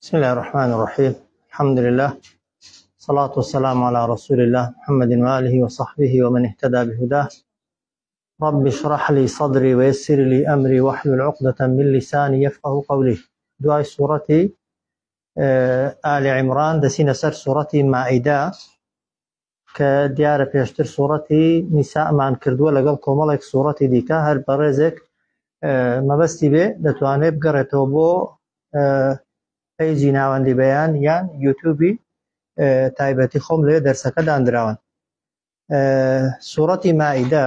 بسم الله الرحمن الرحيم. الحمد لله، الصلاة والسلام على رسول الله محمد وآله وصحبه ومن اهتدى بهداه. رب اشرح لي صدري ويسر لي أمري واحلل عقدة من لساني يفقه قولي. دعاء سورة آل عمران دسين سر سورة مائدة كديار بيشتر سورة نساء معن كردوة لقل كومالك سورة ديكا هر برزك ما بستي به دتواني بقرأتو بو پیجی ناوەندی بەیان یان یوتیوبی تایبەتی خۆم لێ دەرسەکە دانراون. سوورەتی مائیدە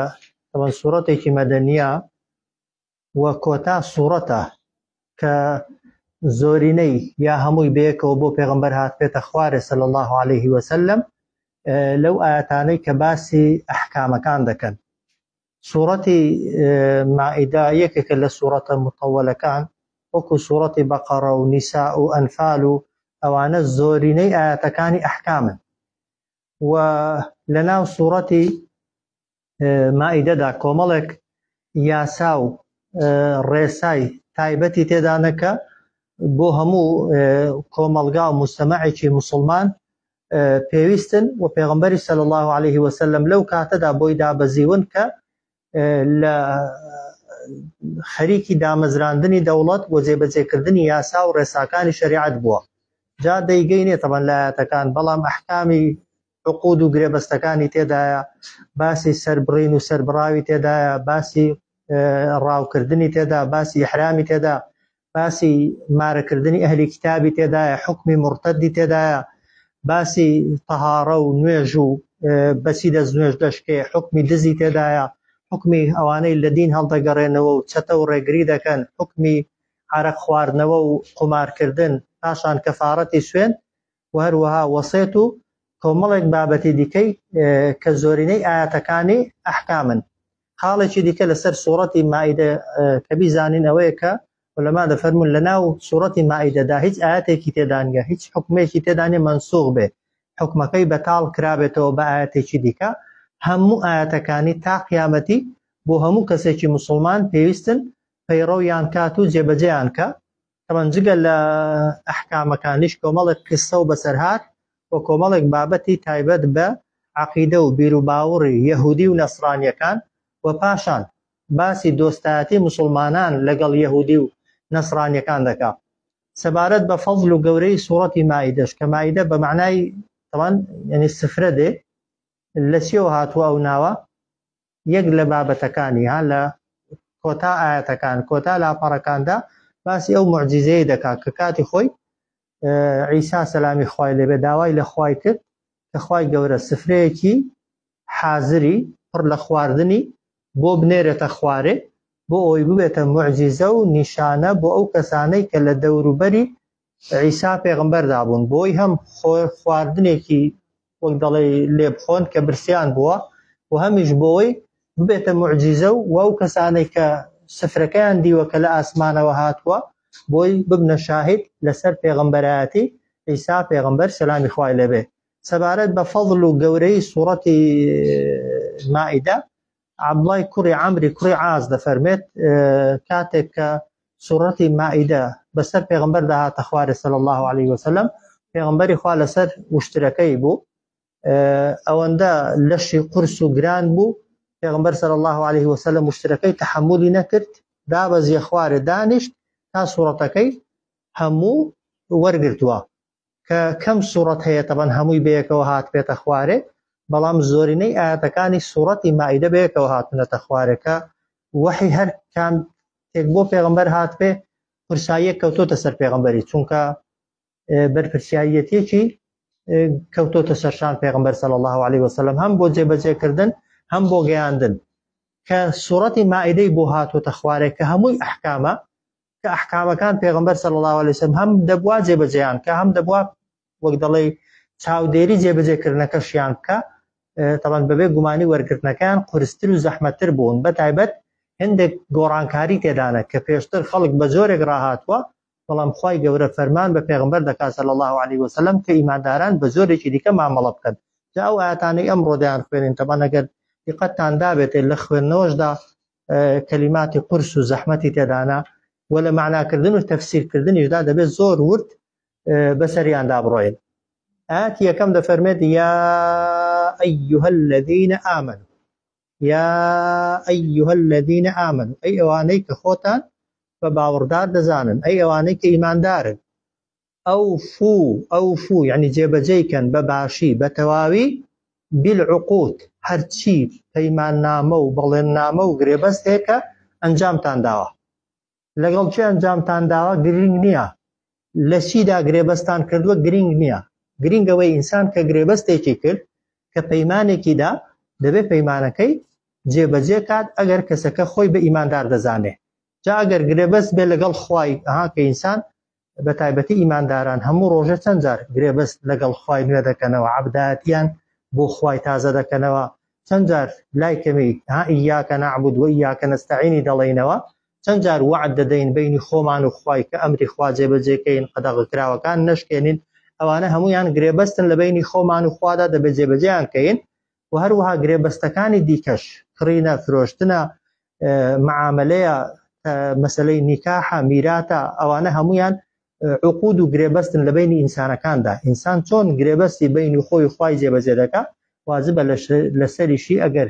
طبعا سوورەتێکی مەدەنیە و کۆتا سوورەتە کە زۆرینەی یا هەمووی بەیەکەوە بۆ پێغەمبەر هاتبێتە خوارێ صلی الله عليه وسلم لەو ئاەتانەی کە باسی ئەحکامەکان دەکەن. سوورەتی مائیدە یەکێکە لە سوورەتە مطەوەلەکان وەکو سوورەتی بەقەرە و نیساء و ئەنفال و ئەوانە زۆرینەی ئاەتەکانی ئەحکامن و لەناو سوورەتی مائیدەدا کۆمەڵێک یاسا و ڕێسای تایبەتی تێدانەکە بۆ هەموو کۆمەڵگا و مجتەمەعێکی موسڵمان پێویستن و پێغەمبەری صلی الله عليه وسلم لەو کاتەدا بۆی دابەزیون کە لە خەریکی دامەزراندنی دەوڵەت و جێبەجێکردنی یاسا و ڕێساکانی شەریعەت بووە. جا دەیگەینێ طبعا لە ئاەتەکان بەڵام ئەحکامی عقود و گرێبەستەکانی تێدایە، باسی سەربڕین و سەربڕاوی تێدایە، باسی ڕاوکردنی تێدا، باسی ئیحرامی تێدا، باسی مارەکردنی ئەهلی کتابی تێدایە، حکمی مرتەدی تێدایە، باسی تەهارە و نوێژ و بەچی دەست نوێژ دەشکێ، حکمی دزی تێدایە، حکمی ئەوانەی لە دین هەڵدەگەڕێنەوە و چەتە و ڕێگری دەکەن، حکمی عەرەق خواردنەوە و قومارکردن، پاشان کەفارەتی سوێن و هەروەها وەسێت و کۆمەڵێک بابەتی دیکەی کە زۆرینەی ئاەتەکانی ئەحکامن. خاڵێکی دیکە لەسەر سوورەتی مائیدە کە بیزانین ئەوەیە کە عولەما دەفەرمون لەناو سوورەتی مائیدەدا هیچ ئاەتێکی تێدا نییە، هیچ حکمێکی تێدا نییە مەنسوخ بێ، حکمەکەی بەتاڵ کرابێتەوە بە ئاەتێکی دیکە. هەموو ئاەتەکانی تا قیامەتی بۆ هەموو کەسێکی موسڵمان پێویستن پەیڕەویان کات و جێبەجێیان کە. طبعا جگە لە ئەحکامەکانیش کۆمەڵێک قسە و بەسەرهات و کۆمەڵێک بابەتی تایبەت بە عەقیدە و بیر و باوەڕی یەهودی و نەسڕانیەکان و پاشان باسی دۆستایەتی موسڵمانان لەگەڵ یەهودی و نەسڕانیەکان دەکات. سەبارەت بە فەضل و گەورەی سوورەتی مائیدەش کە مائیدە بە معنای طبعا یعنی سفرە دێ لە چیەوە هاتووە ئەو ناوە؟ یەک لە بابەتەکانی لە کۆتا ئاەتەکان کۆتا لاپەڕەکاندا باسی ئەو موعجیزەیە دەکات کە کاتی خۆی عیسا سەلامی خوای لێبێ داوای لە خوای کرد کە خوای گەورە سفرەیەکی حازری پڕ لە خواردنی بۆ بنێرێتە خوارێ بۆ ئەوی ببێتە موعجیزە و نیشانە بۆ ئەو کەسانەی کە لە دەوروبەری عیسا پێغەمبەردا بوون، بۆی هەم خواردنێکی وەک دەڵێ لێبخۆن کە برسیان بووە و هەمیش بۆی ببێتە موعجیزە و ئەو کەسانەی کە سفرەکەیان دیوە کە لە ئاسمانەوە هاتووە بۆی ببنە شاهید لەسەر پێغەمبەرایەتی عیسا پێغەمبەر سەلامی خوای لێبێ. سەبارەت بە فەضل و گەورەی سوورەتی مائیدە عەبدوڵای کوڕی عەمری کوڕی عاز دەفەرمێت کاتێک کە سوورەتی مائیدە بەسەر پێغەمبەر داهاتە خوارێ صلی الله عليه وسلم پێغەمبەری خوا لەسەر وشترەکەی بوو، ئەوەندە لەشی قورس و گران بوو، پێغەمبەر صلی الله عليه وسلم وشترەکەی تەحەمولی نەکرد، دابەزیە خوارێ دانیشت تا سوورەتەکەی هەموو وەرگرتووە کە کەم سوورەت هەیە طبعا هەمووی بەیەکەوە هاتبێتە خوارێ، بەڵام زۆرینەی ئاەتەکانی سوورەتی مائیدە بەیەکەوە هاتنەتە خوارێ کە وەحی هەر کام تێک بۆ پێغەمبەر هاتبێ پرساییەک کەوتۆتە سەر پێغەمبەری، چونکە بەرپرسیایەتێکی کەوتۆتە سەرشان پێغەمبەر صلی الله عليه وسلم هەم بۆ جێبەجێکردن هەم بۆ گەیاندن کە سوورەتی مائیدەی بۆ هاتوۆتە خوارێ کە هەمووی ئەحکامە کە ئەحکامەکان پێغەمبەر صلی الله عليه وسلم هەم دەبوا جێبەجێیان کە هەم دەبوا وەک دەڵێ چاودێری جێبەجێکردنەکەشیان بکە. طبعا بەبێ گومانی وەرگرتنەکان قورستر و زەحمەتتر بوون، بەتایبەت هەندێک گۆڕانکاری تێدانە کە پێشتر خەڵک بە زۆرێک ڕاهاتوە، بەڵام خوای گەورە فەرمان بە پێغەمبەر دەکات صلی الله عليه وسلم کە ئیمانداران بە زۆرێکی دیکە مامەڵە بکەن. جا ئەو ئاەتانەی ئەمڕۆ دەیان خوێنین طبعا ئەگەر دیقەتتان دابێتێ لە خوێندنەوەشدا کەلیماتی قورس و زەحمەتی تێدانا و لە معناکردن و تەفسیرکردنیشدا دەبێت زۆر ورد بەسەریان دابڕۆین. ئاەتی یەکەم دەفەرمێت یا ئەیها الذین ئامنوا، یا ئەیها الذین ئامنوا، ئەی ئەوانەی کە خۆتان بە باوەڕدار دەزانن، ئەی ئەوانەی کە ئیماندارن، ئەوفو یعنی جێبەجێکەن بە باشی بە تەواوی بالعقود، هەرچی پەیماننامە و بەڵێننامە و گرێبەست هەیە کە ئەنجامتان داوە. لەگەڵ چی ئەنجامتان داوە گرنگ نییە، لە چیدا گرێبەستان کردووە گرنگ نییە. گرنگەوەی ئینسان کە گرێبەستێکی کرد کە پەیمانێکیدا دەبێت پەیمانەکەی جێبەجێ کات ئەگەر کەسەکە خۆی بە ئیماندار دەزانێ. جا ئەگەر گرێبەست بێ لەگەڵ خوای کە ئینسان بە تایبەتی ئیمانداران هەموو ڕۆژە چەند جار گرێبەست لەگەڵ خوای نوێ دەکەنەوە، عەبدایەتیان بۆ خوای تازە دەکەنەوە، چەند جار لای کەمی ئیاکە نەعبود و ئیاکە نەستەعینی دەڵێنەوە، چەند جار وعد دەدەین بینی خۆمان و خوای کە ئەمری خوا جێبەجێکەین، قەدەغەکراوەکان نەشکێنین. ئەوانە هەمویان گرێبەستن لە بینی خۆمان و خوادا دەبێت جێبەجێیان کەین. و هەروەها گرێبەستەکانی دیکەش، کڕینە، فرۆشتنە، معاملەیە، مەسەلەی نیکاحە، میراتە، ئەوانە هەمویان عقود و گرێبەستن لە بینی ئینسانەکاندا. ئینسان چۆن گرێبەستی بینی خۆی خوای جێبەجێ دەکات، واجبە لەسەریشی ئەگەر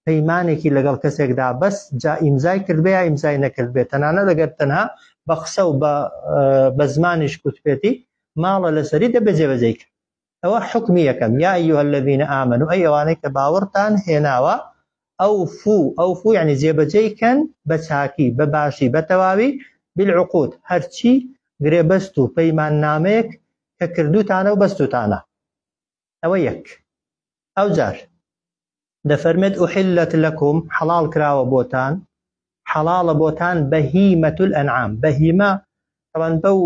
پەیمانێکی لەگەڵ کەسێکدا بەس جا ئیمزای کردبێ یا ئیمزای نەکردبێت، تەنانەت ئەگەر تەنها بە قسە و بە زمانیش کوتبێتی ماڵە لەسەری دەبێت جێبەجێ کرد. ئەوە حکمی یەکەم، یا ئەیها الذین ئامنوا، ئەی ئەوانەی کە باوەڕتان هێناوە، ئەوفو یعنی جێبەجێکەن بە چاکی بە باشی بە تەواوی بالعقود، هەرچی گرێبەست و پەیماننامەیەک کە کردوتانە و بەستوتانە. ئەوە یەک. ئەو جار دەفەرمێت ئوحلت لەکم، حەڵاڵ کراوە بۆتان، حەڵاڵە بۆتان بەهیمەت الئەنعام. بەهیمە طبعاً بەو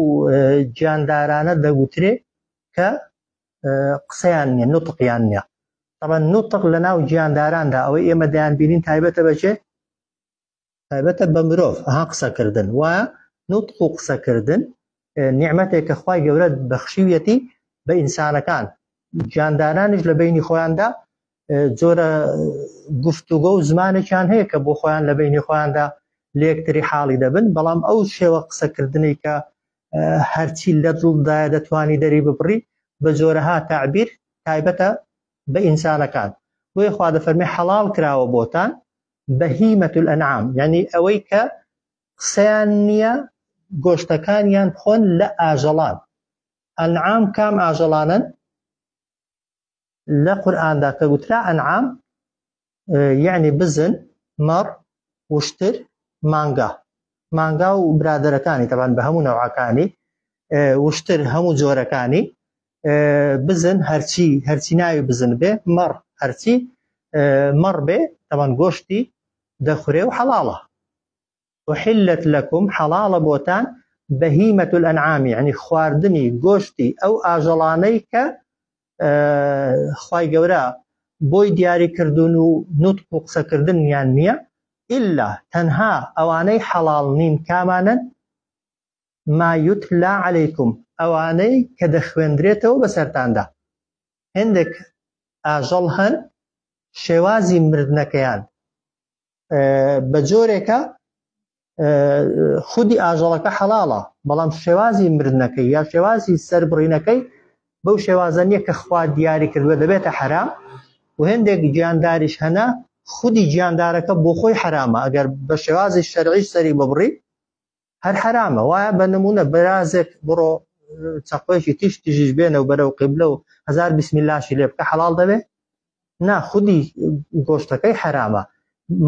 گیاندارانە دەگوترێ کە قسەیان نییە، نوتقیان نییە. طبعاً نوتق لە ناو گیانداراندا ئەوەی ئێمە دەیان بینین تایبەتە بەچێ؟ تایبەتە بە مرۆڤ، قسەکردن. وایە نوتق و قسەکردن نیعمەتێک کە خوای گەورە بەخشیویەتی بە ئینسانەکان. گیاندارانیش لە بینی خۆیاندا جۆرە گفتوگۆ و زمانێکیان هەیە کە بۆ خۆیان لە بینی خۆیاندا لە یەکتری حاڵی دەبن، بەڵام ئەو شێوە قسەکردنی کە هەرچی لە دڵدایە دەتوانی دەری ببڕی بە جۆرەها تعبیر تایبەتە بە ئینسانەکان. بۆیە خوا دەفەرمێ حەڵاڵ کراوە بۆتان بەهیمەت الئەنعام، یعنی ئەوەی کە قسەیان نییە، گۆشتەکانیان بخۆن لە ئاژەڵان. ئەنعام کام ئاژەڵانن؟ لە قورئاندا کە گوترا ئەنعام یعنی بزن، مەڕ، وشتر، مانگا و برادەرەکانی، تەبەن بە هەموو نەوعەکانی، وشتر هەموو جۆرەکانی، بزن هەرچی ناوی بزن بێ، مەڕ هەرچی مەڕ بێ، تەبەن گۆشتی دەخورێ و حەڵاڵە. وحلت لەکم، حەڵاڵە بۆتان بەهیمەت الئەنعام، یعنی خواردنی گۆشتی ئەو ئاژەڵانەی کە خوای گەورە بۆی دیاریکردن و نوتق و قسەکردنیان نییە، ئیلا تەنها ئەوانەی حەڵاڵ نین کامانن؟ ما یوتلا عەلەیکم، ئەوانەی کە دەخوێندرێتەوە بەسەرتاندا. هەندێک ئاژەڵ هەن شێوازی مردنەکەیان بە جۆرێکە خودی ئاژەڵەکە حەڵاڵە، بەڵام شێوازی مردنەکەی یا شێوازی سەربڕینەکەی بەو شێوازە نییە کە خوا دیاری کردووە دەبێتە حەرام. و هەندێک گیانداریش هەنا خودی گیاندارەکە بۆ خۆی حرامە، ئەگەر بە شێوازی شەرعیش سەری ببڕی هەر حرامە. وایە بە نمونە بەرازێک بڕۆ چەقۆیەکی تیژیش بێنە و بەرەو قیبلە و هەزار بسمیلاشی لێ بکە، حەڵاڵ دەبێ؟ نا، خودی گۆشتەکەی حرامە.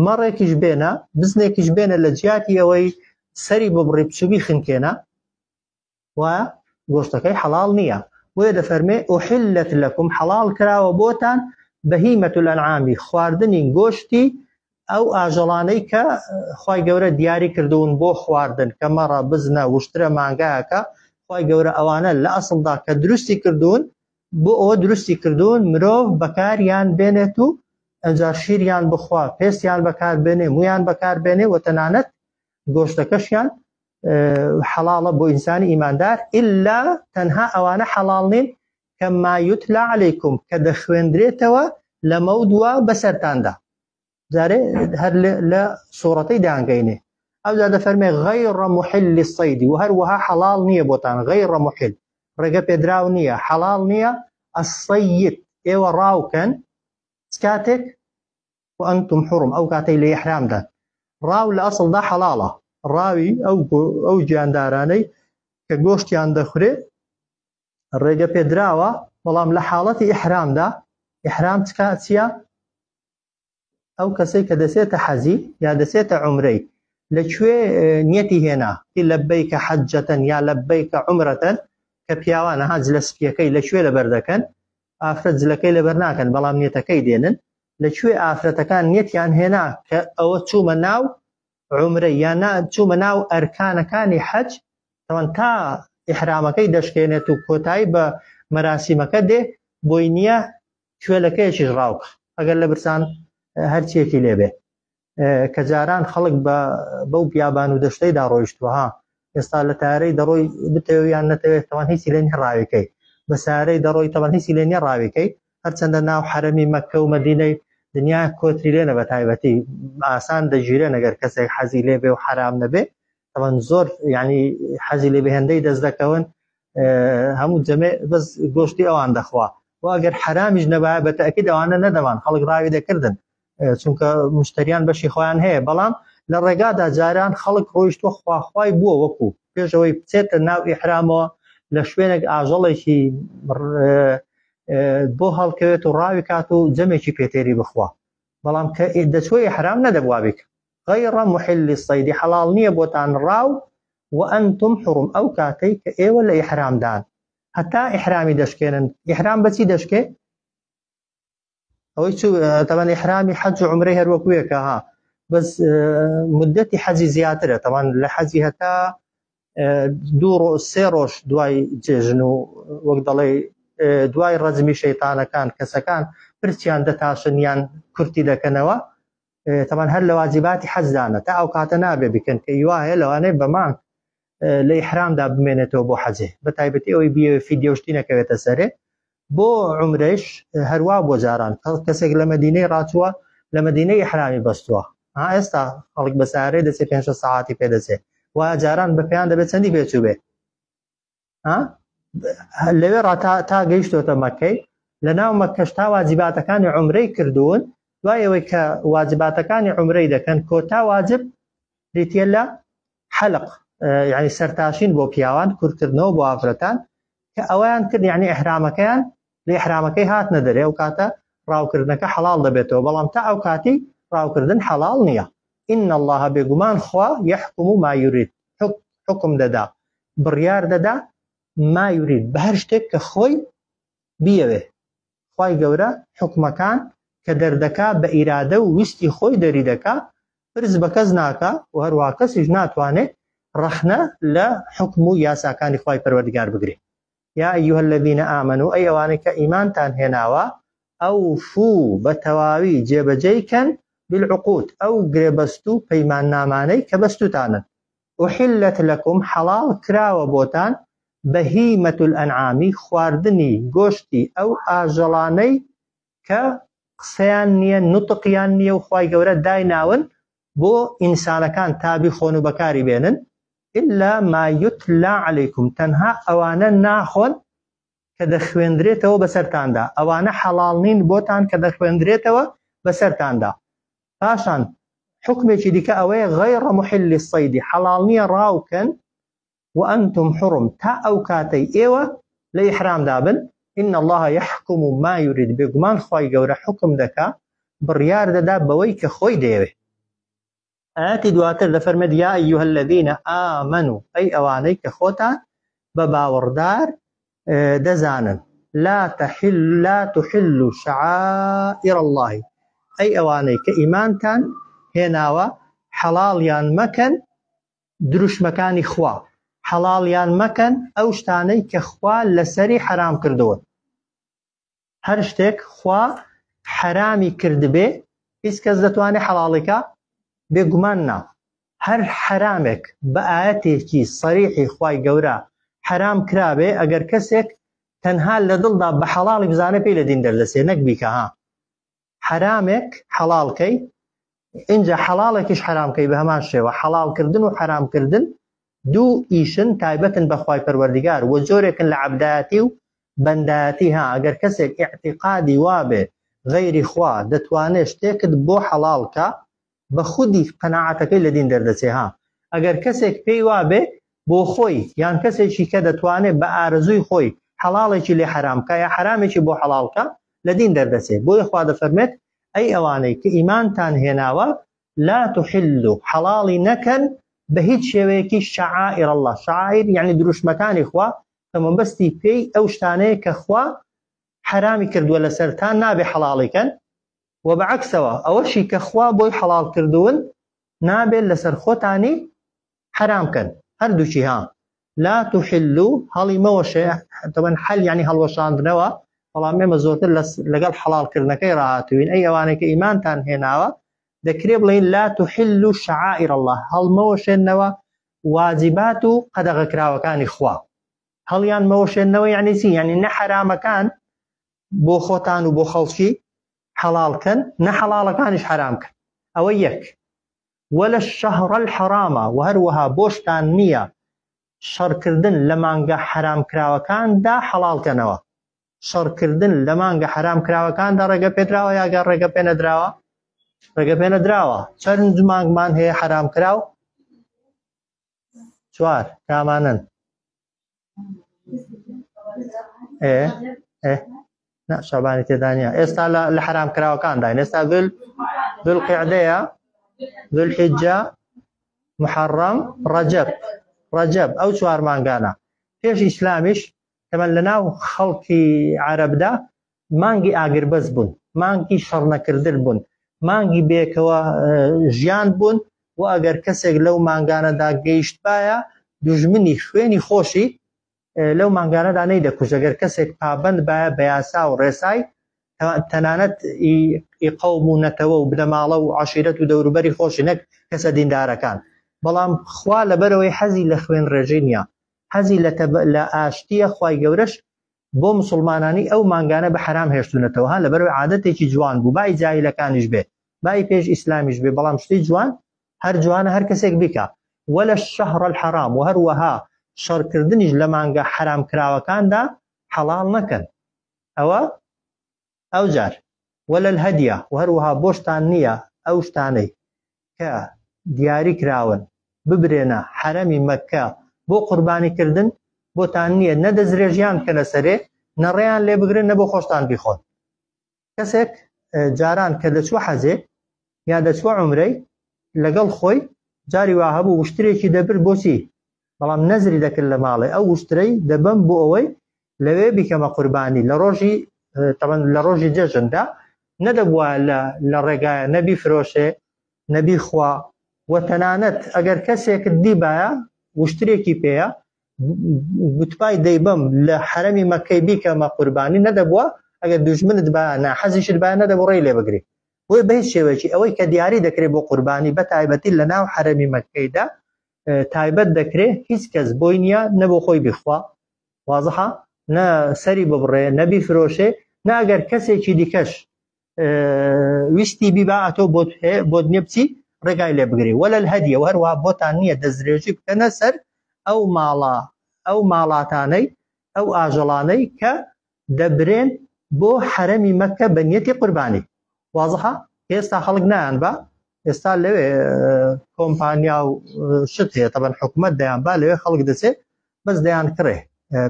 مەڕێکیش بێنە، بزنێکیش بێنە لە جیاتی ئەوەی سەری ببڕی بچوبی خنکێنە، وایە گۆشتەکەی حەڵاڵ نییە. وێ دەفەرمێ ئوحلت لەکم، حەڵاڵ کراوە بۆتان بەهیمەت الئەنعامی، خواردنی گۆشتی ئەو ئاژەڵانەی کە خوای گەورە دیاری کردوون بۆ خواردن، کە مەڕە، بزنە، وشترە، مانگایەکە. خوای گەورە ئەوانە لە ئەسڵدا کە دروستی کردوون بۆ ئەوە دروستی کردوون مرۆڤ بەکاریان بێنێت و ئەجار شیریان بخوا، پێستیان بەکار بێنێ، مویان بەکار بێنێ، و تەنانەت گۆشتەکەشیان حەڵاڵە بۆ ئینسانی ئیماندار، ئیلا تەنها ئەوانە حەڵاڵ نین کە ما یوتلا عەلەیکم، کە دەخوێندرێتەوە لە مەودووە بەسەرتاندا. جارێ هەر لە سوورەتەی دانگەینێ. ئەو جا دەفەرمێ غەیڕە محلی الصەیدی، و هەروەها حەڵاڵ نییە بۆتان غەیڕە محل. ڕێگە پێدراو نییە حەڵاڵ نییە ئەسەید ئێوە ڕاوکەن کاتێک وأنتم حرم ئەو کاتەی لە ئیحرامدان ڕاو لە ئەسڵدا حەڵاڵە ڕاوی ئەو گیاندارانەی کە گۆشتیان دەخورێت ڕێگە پێدراوە بەڵام لە حاڵەتی ئیحرامدا ئیحرام چییە ئەو کەسەی کە دەسێتە حەزی یا دەسێتە عومرەی لەکوێ نیەتی هێنا لەبەیکە حەجەتەن یا لەبەیکە عومرەتەن کە پیاوانە هاج لە سپیەکەی لەکوێ لەبەر دەکەن ئافرەت جلەکەی لەبەر ناکەن بەڵام نیەتەکەی دێنن لەکوێ ئافرەتەکان نیەتیان هێنا کە ئەوە چوومە ناو عومرەی یان چوومە ناو ئەرکانەکانی حەج تەوەن تا ئیحرامەکەی دەشکێنێت و کۆتایی بە مەراسیمەکە دێ بۆی نییە کوێلەکەیەکیش ڕاوکە ئەگەر لە برسان هەرچیەکی لێبێ کە جاران خەڵک بەو بیابان و دەشتەیدا ڕۆیشتووە ها ئێستا لە تارەی دەڕۆی بتەویان نەتەوێت تەوان هیچی لێ ڕاوەکەی بە سارەی دەڕۆی تەوان هیچی لێ نیە ڕاوەکەی هەرچەندە ناو حرەمی مەککە و مەدینەی دنیا کۆتری لێنە بە تایبەتی ئاسان دەژیرێن ئەگەر کەسێک حەزی لێبێ و حرام نەبێ تەوان زۆر یعنی حەزی لێبێ هەندەی دەست دەکەون هەموو جەمێ بەس گۆشتی ئەوان دەخوا و ئەگەر حرامیش نەبایە بە تەئەکید ئەوانە نەدەوان خەڵک ڕاوی دەکردن چونکە مشتریان بەشی خۆیان هەیە بەڵام لە ڕێگادا جاران خەڵک ڕۆیشتوە خواخوای بووە وەکو پێشەوەی بچێتە ناو ئیحرامەوە لە شوێنێک ئاژەڵێکی بۆ هەڵکەوێت و ڕاوی کات و جەمێکی پێتێری بخوا بەڵام کە دەچوە ئیحرام نەدەبوا بیک غەیڕ محلی الصەید حەڵاڵ نییە بۆتان ڕاو وأنتم حرم ئەو کاتەی کە ئێوە لە ئیحرامدان هەتا ئیحرامی دەشکێنن ئیحرام بەچی دەشکێ ئەوەی تەوان ئیحرامی حەج و عومرەی هەروەکویەکە ها بەس مدەتی حەجی زیاترە تەوان لە حەجی هەتا 2-3 ڕۆژ دوای جێژن و وەک دەڵێ دوای ڕەجمی شەیتانەکان کەسەکان پرچیان دەتاشن یان کورتی دەکەنەوە تەوان هەر لە واجباتی حەجدانە تا ئەو کاتە نابێ بکەن کە هیوا هەیە لەوانەیە بەمان لە ئیحرامدا بمێنێتەوە بۆ حەجێ بە تایبەتی ئەوەی بیەوە فیدیۆشتی نەکەوێتە سەرێ بۆ عومرەش هەروە بۆ جاران کەسێک لە مەدینەی ڕاچووە لە مەدینەی ئیحرامی بەستووە ئێستا خەڵک بە سارەی دەچێت 5 ساعتی پێدەچێت و جاران بە پێیان دەبێت چەندی پێچوو بێ لەوێ تا گەیشتۆتە مەکەی لە ناو مەکەش تا واجباتەکانی عومرەی کردوون دوایەوەی کە واجباتەکانی عومرەی دەکەن کۆتا واجب دیتە لە حەلق یعنی سەرتاشین بۆ پیاوان کورتکردنەوە بۆ ئافرەتان کە ئەویان کرد یعنی ئیحرامەکەیان لە ئیحرامەکەی هاتنە دەرێ و کاتە ڕاوکردنەکە حەڵاڵ دەبێتەوە بەڵام تا ئەو کاتی ڕاوکردن حەڵاڵ نییە إن الله بێگومان خوا يحكم ما يريد حکم دەدا بڕیار دەدا ما يريد بە هەر شتێک کە خۆی بیەوێ خوای گەورە حکمەکان کە دەردەکا بە ئیرادە و ویستی خۆی دەری دەکا پرس بە کەس ناکە و هەروە کەسیش ناتوانێت ڕەخنە لە حکم و یاساکانی خوای پەروەردگار بگرێ یا ئەیها الذین آمنوا ئەی ئەوانەی کە ئیمانتان هێناوە ئەوفوا بە تەواوی جێبەجێکەن بالعقود ئەو گرێبەست و پەیمان نامانەی کە بەستوتانن أحلت لكم حەڵاڵ کراوە بۆتان بەهیمەة الأنعام خواردنی گۆشتی ئەو ئاژەڵانەی کە قسەیان نییە نوتقیان نییە و خوای گەورە دایناون بۆ ئینسانەکان تابی خۆن و بەکاری بێنن إلا ما يتلى عليكم تەنها ئەوانە ناخۆن کە دەخوێندرێتەوە بەسەرتاندا ئەوانە حەڵاڵ نین بۆتان کە دەخوێندرێتەوە بەسەرتاندا پاشان حکمێکی دیکە ئەوەیە غەیڕ محلی الصەید حەڵاڵ نییە ڕاوکەن وأنتم حرم تا ئەو کاتەی ئێوە لە ئیحرامدا بن إن الله يحكم ما يريد بێگومان خوای گەورە حکم دەکا بڕیار دەدا بەوەی کە خۆی دەیەوێ ئاەتی دواتر دەفەرمێت یا ئەیها الذین آمنوا ئەی ئەوانەی کە خۆتان بە باوەڕدار دەزانن لا تحلوا شعائر الله ئەی ئەوانەی کە ئیمانتان هێناوە حەڵاڵیان مەکەن دروشمەکانی خوا حەڵاڵیان مەکەن ئەو شتانەی کە خوا لەسەری حرام کردووە هەر شتێک خوا حرامی کردبێ هیچ کەس دەتوانێت حەڵاڵیکە بێگومان نا هەر حرامێک بە ئاەتێکی سەریحی خوای گەورە حرام کرابێ ئەگەر کەسێک تەنها لە دڵدا بە حەڵاڵی بزانە پێی لە دین دەردەسێ نەک بیکە ها حرامێک حەڵاڵکەی اینجا حەڵاڵێکیش حرامکەی بە هەمان شێوە حەڵاڵکردن و حرامکردن دوو ئیشن تایبەتن بەخوای پەروەردگار و زۆرێکن لە عەبدایەتی و بەندایەتی ها ئەگەر کەسێک ئیعتیقادی وابێ غەیری خوا دەتوانێت شتێکت بۆ حەڵاڵکە بە خودی قەناعەتەکەی لە دین دەردەچێ ها ئەگەر کەسێک پێی وابێ بۆ خۆی یان کەسێکی کە دەتوانێت بە ئارەزووی خۆی حەڵاڵێکی لێ حرامکە یا حرامێکی بۆ حەڵاڵکە لە دین دەردەچێ بۆیە خوا دەفەرمێت ئەی ئەوانەی کە ئیمانتان هێناوە لا تحلوا حەڵاڵی نەکەن بە هیچ شێوەیەکی شعائر الله شعائر یعنی دروشمەکانی خوا کە مەبەستی پێی ئەو شتانەیە کە خوا حرامی کردووە لەسەرتان نابێ حەڵاڵیکەن و بەعەکسەوە ئەوەشی کە خوا بۆی حەڵاڵ کردوون نابێت لەسەر خۆتانی حرامکەن هەردووچی ها لا تحلوا هەڵی مەوەشێ طبعا حل یعنی هەڵوەشاندنەوە بەڵام ئێمە زۆرتر لەگەڵ حەڵاڵکردنەکەی ڕاهاتوین ئەی ئەوانەی کە ئیمانتان هێناوە دەکرێ بڵین لا تحلوا شعائر الله هەڵمەوەشێنەوە واجبات و قەدەغەکراوەکانی خوا هەڵیان مەوەشێنەوە یعنی چی یعنی نە حرامەکان بۆ خۆتان و بۆ خەڵکی حەڵاڵکەن نە حەڵاڵەکانیش حرامکەن ئەوە یەک ولا الشهر الحرام و هەروەها بۆشتان نییە شەڕکردن لە مانگە حرامکراوەکاندا حەڵاڵکەنەوە شەڕکردن لە مانگە حرامکراوەکاندا ڕێگە پێدراوە یاگەر ڕێگە پێ نەدراوە ڕێگە پێ نەدراوە چەند مانگمان هەیە حرامکراو چوار کامانن نا شعبانی تێدانە ئێستا لە حرامکراوەکانداین ئێستا ذوالقیعدەیە ذوالحیجە محەڕەم ڕەجەب ئەو چوار مانگانە پێش ئیسلامیش تەمەن لەناو خەڵکی عەرەبدا مانگی ئاگربەز بوون مانگی شەڕنەکردن بوون مانگی بێکەوە ژیان بوون و ئەگەر کەسێک لەو مانگانەدا گەیشتبایە دوژمنی خوێنی خۆشی لەو مانگانەدا نەیدەکوژ ئەگەر کەسێک پابەند بایە بە یاسا و ڕێسای تەنانەت ئی قەوم و نەتەوە و بنەماڵە و عەشیرەت و دەوروبەری خۆشی نەک کەسە دیندارەکان بەڵام خوا لەبەرەوەی حەزی لە خوێن ڕێژەی نییە حەزی لە ئاشتیە خوای گەورەش بۆ مسلمانانی ئەو مانگانە بە حرام هێشتونەتەوە ها لەبەرەوەی عادەتێکی جوان بوو بای جاهیلەکانیش بێ بای پێش ئیسلامیش بێ بەڵام شتی جوان هەر جوانە هەر کەسێک بیکە ولا الشهر الحرام و هەروەها شەڕکردنیش لە مانگە حرامکراوەکاندا حەڵاڵ نەکەن ئەو جار ولا الهدیە و هەروەها بۆشتان نییە ئەو شتانەی کە دیاری کراون ببرێنە حرەمی مەککە بۆ قوربانیکردن بۆتان نییە نەدەزرێژیان کەنە سەرێ نەڕێیان لێ بگرن نە بۆ خۆشتان بیخۆن کەسێک جاران کە دەچوە حەجێ یا دەچوە عومرەی لەگەڵ خۆی جاری وا هەبوو وشترێکی دەبر بۆچی بەڵام نەزری دەکرد لە ماڵێ ئەو وشترەی دەبم بۆ ئەوەی لەوێ بیکەمە قوربانی لە ڕۆژی جەژندا نەدەبووە لە ڕێگایە نەبی فرۆشێ نەبی خوا و تەنانەت ئەگەر کەسێکت دیبایە وشترێکی پێیە گوتپای دەیبم لە حرەمی مەککەی بیکەمە قوربانی نەدەبووە ئەگەر دوژمنت بایە ناحەزیشت بایە نەدەبوو ڕێی لێ بگری بۆیە بە هیچ شێوەیەکی ئەوەی کە دیاری دەکرێت بۆ قوربانی بە تایبەتی لە ناو حرەمی مەککەیدا تایبەت دەکرێت هیچ کەس بۆی نییە نە بۆ خۆی بیخوا وازەحە نە سەری ببڕێ نەبی فرۆشێ نە ئەگەر کەسێکی دیکەش ویستی بیبا ئەتۆ بۆ دنیا بچی ڕێگای لێ بگری وەلە الهەدیە و هەروەها بۆتان نییە دەزرێژی بکەنە سەر ئەو ماڵاتانەی ئەو ئاژەڵانەی کە دەبرێن بۆ حرەمی مەککە بە نیەتی قوربانی وازەحە ئێستا خەڵک نایان بە ئێستا لەوێ کۆمپانیا و شت هەیە تەبەن حکومەت دەیان با لەوێ خەڵک دەچێت بەس دەیان کڕێ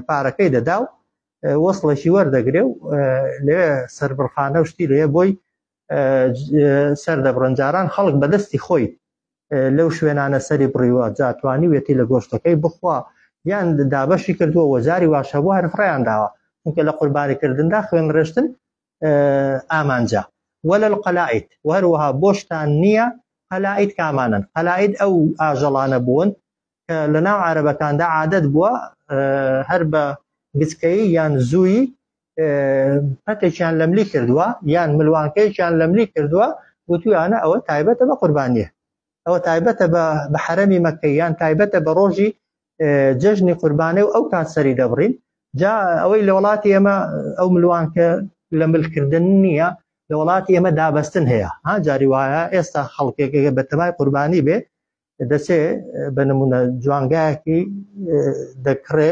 پارەکەی دەدا و وەسڵێکی وەردەگرێ و لەوێ سەربڕخانە و شتی لێ بۆی سەردەبڕەنجاران خەڵک بەدەستی خۆی لەو شوێنانە سەری بڕیوە جاتوانی وێتی لە گۆشتەکەی بخوا یان دابەشی کردووە وەزاری واشەبوو هەر فڕیان داوە چونکە لە قوربانیکردندا خوێن ڕێشتن ئامانجا ولا القەلائید و هەروەها بۆشتان نییە قەلائید کامانن قەلائید ئەو ئاژەڵانە بوون کە لە ناو عەرەبەکاندا عادەت بووە هەر بە گچکەیی یان زووی پەتێکیان لەملی کردووە یان ملوانکەیەکیان لەملی کردووە وتویانە ئەوە تایبەتە بە قوربانیە ئەوە تایبەتە بە حرەمی مەککەی یان تایبەتە بە ڕۆژی جەژنی قوربانێ و ئەو کات سەری دەبڕین جا ئەوەی لە وڵاتی ئێمە ئەو ملوانکە لە ملکردن نییە لە وڵاتی ئێمە دابەستن هەیە ها جاری وایە ئێستا خەڵکێک بەتەمای قوربانی بێ دەچێ بە نمونە جوانگایەکی دەکڕێ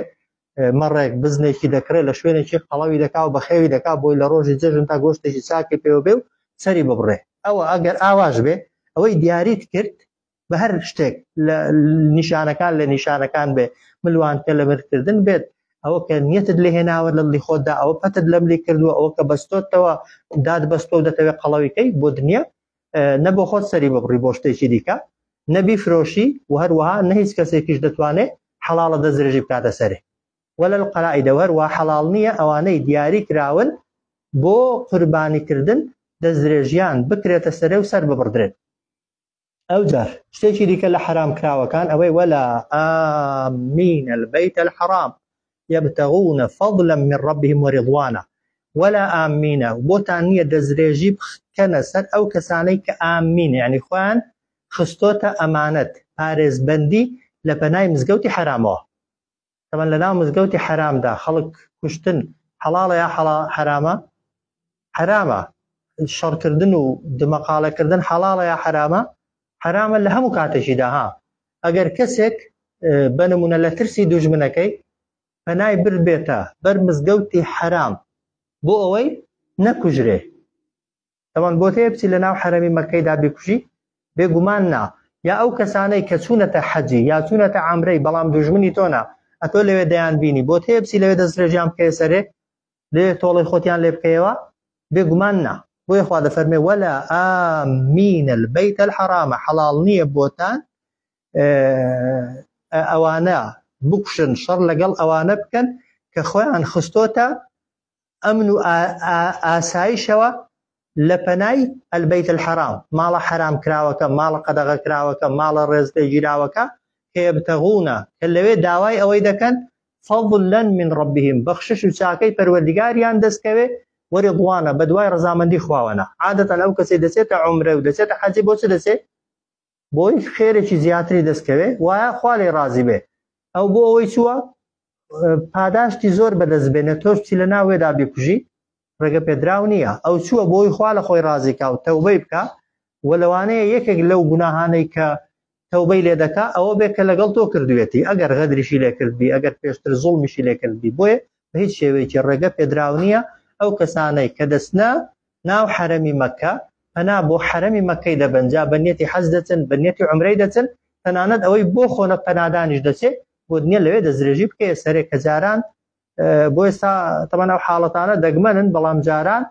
مەڕێک بزنێکی دەکرێت لە شوێنێکی قەڵەوی دەکا و بە خێوی دەکا بۆی لە ڕۆژی جێژن تا گۆشتێکی چاکی پێوە بێ و سەری ببڕێ ئەوە ئەگەر ئاواش بێ ئەوەی دیاریت کرد بە هەر شتێک لە نیشانەکان بێ ملوانکە لە مردکردن بێت ئەوە کە نیەتت لێ هێناوە لە دڵی خۆتدا ئەوە پەتت لەم لێ کردووە ئەوە کە بەستۆتەوە داد بەستۆ و دەتەوێت قەڵەویکەی بۆ دنیا نە بۆ خۆت سەری ببڕی بۆ شتێکی دیکە نەبی فرۆشی و هەروەها نە هیچ کەسێکیش دەتوانێت حەڵاڵە دەستدرێژی بکاتە سەرێ ولا القەلائید هەروە حەڵاڵ نییە ئەوانەی دیاری کراون بۆ قوربانیکردن دەستدرێژیان بکرێتە سەرێ و سەر ببڕدرێت ئەو جار شتێکی دیکە لە حرام کراوەکان ئەوەی ولا آمین البەیت الحرام يبتغون فضلا من ربهم ورضوانا ولا آمینە بۆتان نییە دەستدرێژی بکەنە سەر ئەو کەسانەی کە ئامین یعنی خۆیان خستۆتە ئەمانەت پارێزبەندی لە پەنای مزگەوتی حرامەوە تەمەن لە ناو مزگەوتی حرامدا خەڵک کوشتن حەڵاڵە یا حرامە حرامە شەڕکردن و دمەقالەکردن حەڵاڵە یا حرامە لە هەموو کاتێکیدا ها ئەگەر کەسێک بە نمونە لە ترسی دوژمنەکەی پەنای بردبێتە بەر مزگەوتی حرام بۆ ئەوەی نەکوژرێ تەمەن بۆ تێ بچی لە ناو حرەمی مەکەیدا بکوژی بێگومان نا یا ئەو کەسانەی کە چوونەتە حەجی یا چوونەتە عەمرەی بەڵام دوژمنی تۆنا ئەتۆ لەوێ دەیان بینی بۆ تێ بچی لەوێ دەستدرێژیان بکەیە سەرێ لێ تۆڵی خۆتیان لێ بکەیەوە بێگومان نا بۆیە خوا دەفەرمێ ولا آمین البەیت الحرامە حەڵاڵ نییە بۆتان ئەوانە بکوشن شەڕ لەگەڵ ئەوانە بکەن کە خۆیان خستۆتە ئەمن و ئاسایشەوە لە پەنای البەیت الحرام ماڵە حرام کراوەکە ماڵە قەدەغە کراوەکە ماڵە ڕێزلێگیراوەکە کە یەبتەغونە کە لەوێ داوای ئەوەی دەکەن فەضلا من ربهم بەخشش و چاکەی پەروەردگاریان دەستکەوێ وەرضوانە بە دوای ڕەزامەندی خواوەنە عادەتەن ئەو کەسێ دەچێتە عومرە و دەچێتە حەجی بۆ چ دەچێت بۆی خێرێکی زیاتری دەستکەوێ وایە خوا لێی ڕازی بێ ئەو بۆ ئەوەی چووە پاداشتی زۆر بەدەست بێنێ تۆش چی لە ناوێدا بکوژی ڕێگە پێدراو نییە ئەو چووە بۆی خوا لە خۆی ڕازی کا و تەوبەی بکە و لەوانەیە یەکێک لەو گوناهانەی کە تەوبەی لێ دەکا ئەوە بێت کە لەگەڵ تۆ کردوێتی ئەگەر غەدریشی لێ کردبی ئەگەر پێشتر زوڵمیشی لێ کردبی بۆیە بە هیچ شێوەیەکی ڕێگە پێدراو نییە ئەو کەسانەی کە دەستنا ناو حرەمی مەکە پەنا بۆ حرەمی مەکەی دەبەنجا بە نیەتی حەج دەچن بە نیەتی عومرەی دەچن تەنانەت ئەوەی بۆ خۆنە پەنادانیش دەچێت بۆ دنیا لەوێ دەستدرێژی بکەیە سەرێ کە جاران بۆ ئێستا تەمەن ئەو حاڵەتانە دەگمەنن بەڵام جاران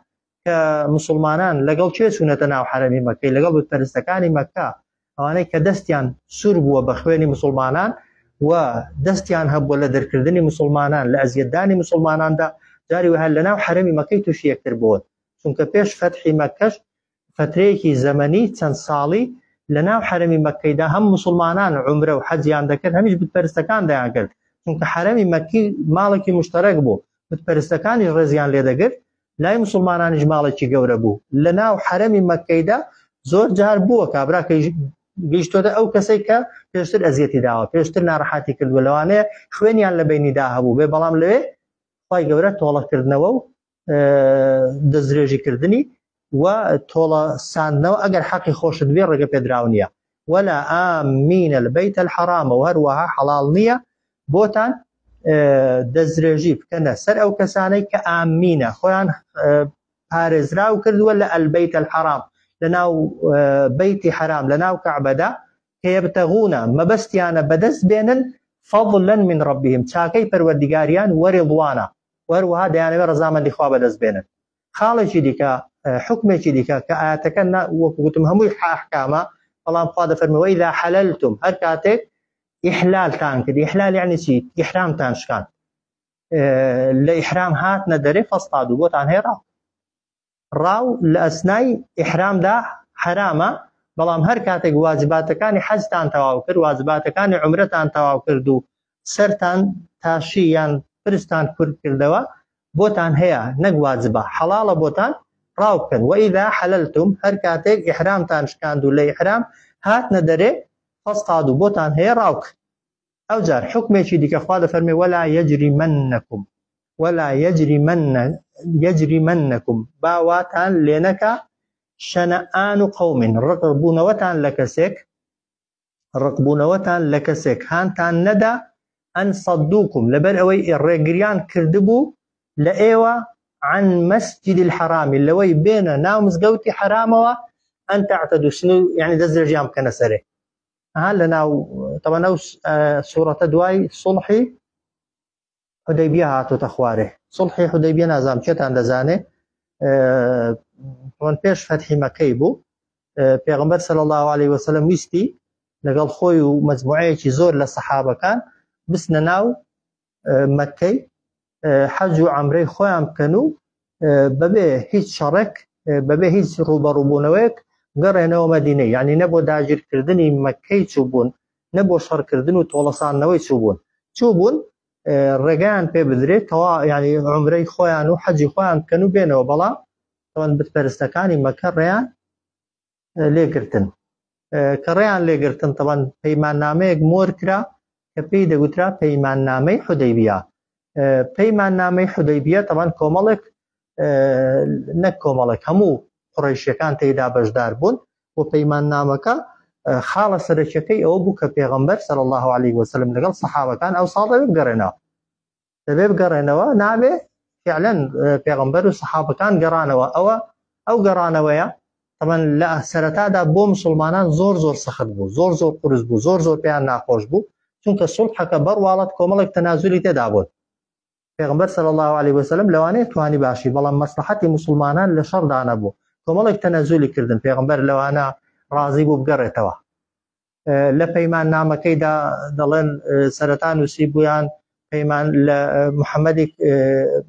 کە مسلمانان لەگەڵ چێ چوونەتە ناو حرەمی مەکەی لەگەڵ بتپەرستەکانی مەکە ئەوانەی کە دەستیان سوور بووە بە خوێنی مسلمانان و دەستیان هەبووە لە دەرکردنی مسلمانان لە ئەزیەتدانی مسلماناندا جاری وهە لە ناو حرەمی مەکەی تووشی یەکتر بوون چونکە پێش فەتحی مەکەش فترەیەکی زەمەنی چەند ساڵی لە ناو حرەمی مەکەیدا هەم مسلمانان عومرە و حەجیان دەکرد هەمیش بتپەرستەکان دەیان کرد چونکە حرەمی مەکی ماڵێکی مشتەرەک بوو بتپەرستەکانیش ڕێزیان لێ دەگرت لای مسلمانانیش ماڵێکی گەورە بوو لە ناو حرەمی مەکەیدا زۆر جار بووە کابرا کە گەیشتۆتە ئەو کەسێک کە پێشتر ئەزیەتی داوە پێشتر ناڕەحەتی کردووە لەوانەیە خوێنیان لە بینیدا هەبوو بێ بەڵام لەوێ خی گەورە تۆڵەکردنەوە و دەستدرێژیکردنی و تۆڵە ساندنەوە ئەگەر حەقی خۆشت بێ ڕێگە پێدراو نییە ولا آمین البەیت الحرام و هەروەها حەڵاڵ نییە بۆتان دەستدرێژی بکەنە سەر ئەو کەسانەی کە ئامینە خۆیان پارێزراو کردووە لە البەیت الحرام لە ناو بەیتی حرام لە ناو کەعبەدا کە یەبتەغونە مەبەستیانە بەدەست بێنن فەضلا من ربهم چاکەی پەروەردگاریان وەرضوانە وەروەها دەیانەوێت ڕەزامەندی خوا بەدەست بێنن خاڵێکی دیکە حکمێکی دیکە کە ئاەتەکە وەکو گوتم هەمووی حکامە بەڵام خوا دەفەرمێ وەئیذا حەلەلتم هەر کاتێک ئیحلالتان کرد ئیحلال یعنی چی ئیحرامتان شکاند لە ئیحرام هاتنە دەرێ فەستادوو بۆتان هەیە ڕاو لە ئەسنای ئیحرامدا حرامە بەڵام هەر کاتێک واجباتەکانی حەجتان تەواو کرد واجباتەکانی عومرەتان تەواو کرد و سەرتان تاشی یان پرستان کورد کردەوە بۆتان هەیە نەک واجبە حەڵاڵە بۆتان ڕاو بکەن وەئیذا حەلەلتم هەر کاتێک ئیحرامتان شکاند و لە ئیحرام هاتنە دەرێ فەستادوو بۆتان هەیە ڕاوک ئەو جار حکمێکی دیکە خوا دەفەرمێ ولا يجرمنكم باواتان لێنەکە شەنەئان قەوم ڕقبوونەوەتان لە کەسێک ڕقبوونەوەتان لە کەسێک هانتان نەدا ئەن سەدووکم لەبەر ئەوەی ڕێگریان کردبوو لە ئێوە عن مەسجد الحرام لەوەی بێنە ناو مزگەوتی حرامەوە ئەن تعتەدوا شنو يعني دەستدرێژیان بکەنە سەرێ ها لەناو طبعا ئەو سوورەتە دوای سڵحی حودەیبیە هاتوتە خوارێ سڵحی حودەیبیە نازام چێتان دەزانێ پێش فەتحی مەکەی بوو پێغەمبەر صلی الله عليه وسلم ویستی لەگەڵ خۆی و مەجموعەیەکی زۆر لە سەحابەکان بچنە ناو مەکەی حەج و عەمرەی خۆیان بکەن و بەبێ هیچ شەڕێک بەبێ هیچ ڕوبەڕووبوونەوەیەک گەڕێنەوە مەدینەی یعنی نەبۆ داگیرکردنی مەکەی چووبوون نەبۆ شەڕکردن و تۆڵەساندنەوەی چووبوون ڕێگەیان پێ بدرێت تەوا یعنی عومرەی خۆیان و حەجی خۆیان بکەن و بێنەوە بەڵام تەوان بتپەرستەکانی مەکە ڕێیان لێگرتن کە ڕێیان لێگرتن تەوان پەیماننامەیەک مۆر کرا کە پێی دەگوترا پەیماننامەی حودەیبیە پەیماننامەی حودەیبیە تەوان کۆمەڵێک نەک کۆمەڵێک هەموو قوڕەیشیەکان تێیدا بەشدار بوون و پەیماننامەکە خاڵە سەرەکیەکەی ئەوە بوو کە پێغەمبەر صلی الله عليه وسلم لەگەڵ سەحابەکان ئەو ساڵ دەبێ بگەڕێنەوە نابێ فعلا پێغەمبەر و سەحابەکان گەڕانەوە ئەو گەڕانەوەیە طبعا لە سەرەتادا بۆ مسلمانان زۆر سەخت بوو زۆر قورس بوو زۆر پێیان ناخۆش بوو چونکە سوڵحەکە بەڕواڵەت کۆمەڵێک تەنازولی تێدا بوون پێغەمبەر صلی الله عليه وسلم لەوانەیە توانی باشی بەڵام مەسلحەتی مسلمانان لە شەڕدا نەبوو کۆمەڵێک تەنازولی کردن پێغەمبەر لەوانە ڕازی بوو بگەڕێتەوە لە پەیماننامەکەیدا دەڵێن سەرەتا نووسی بوویان پەیمان لە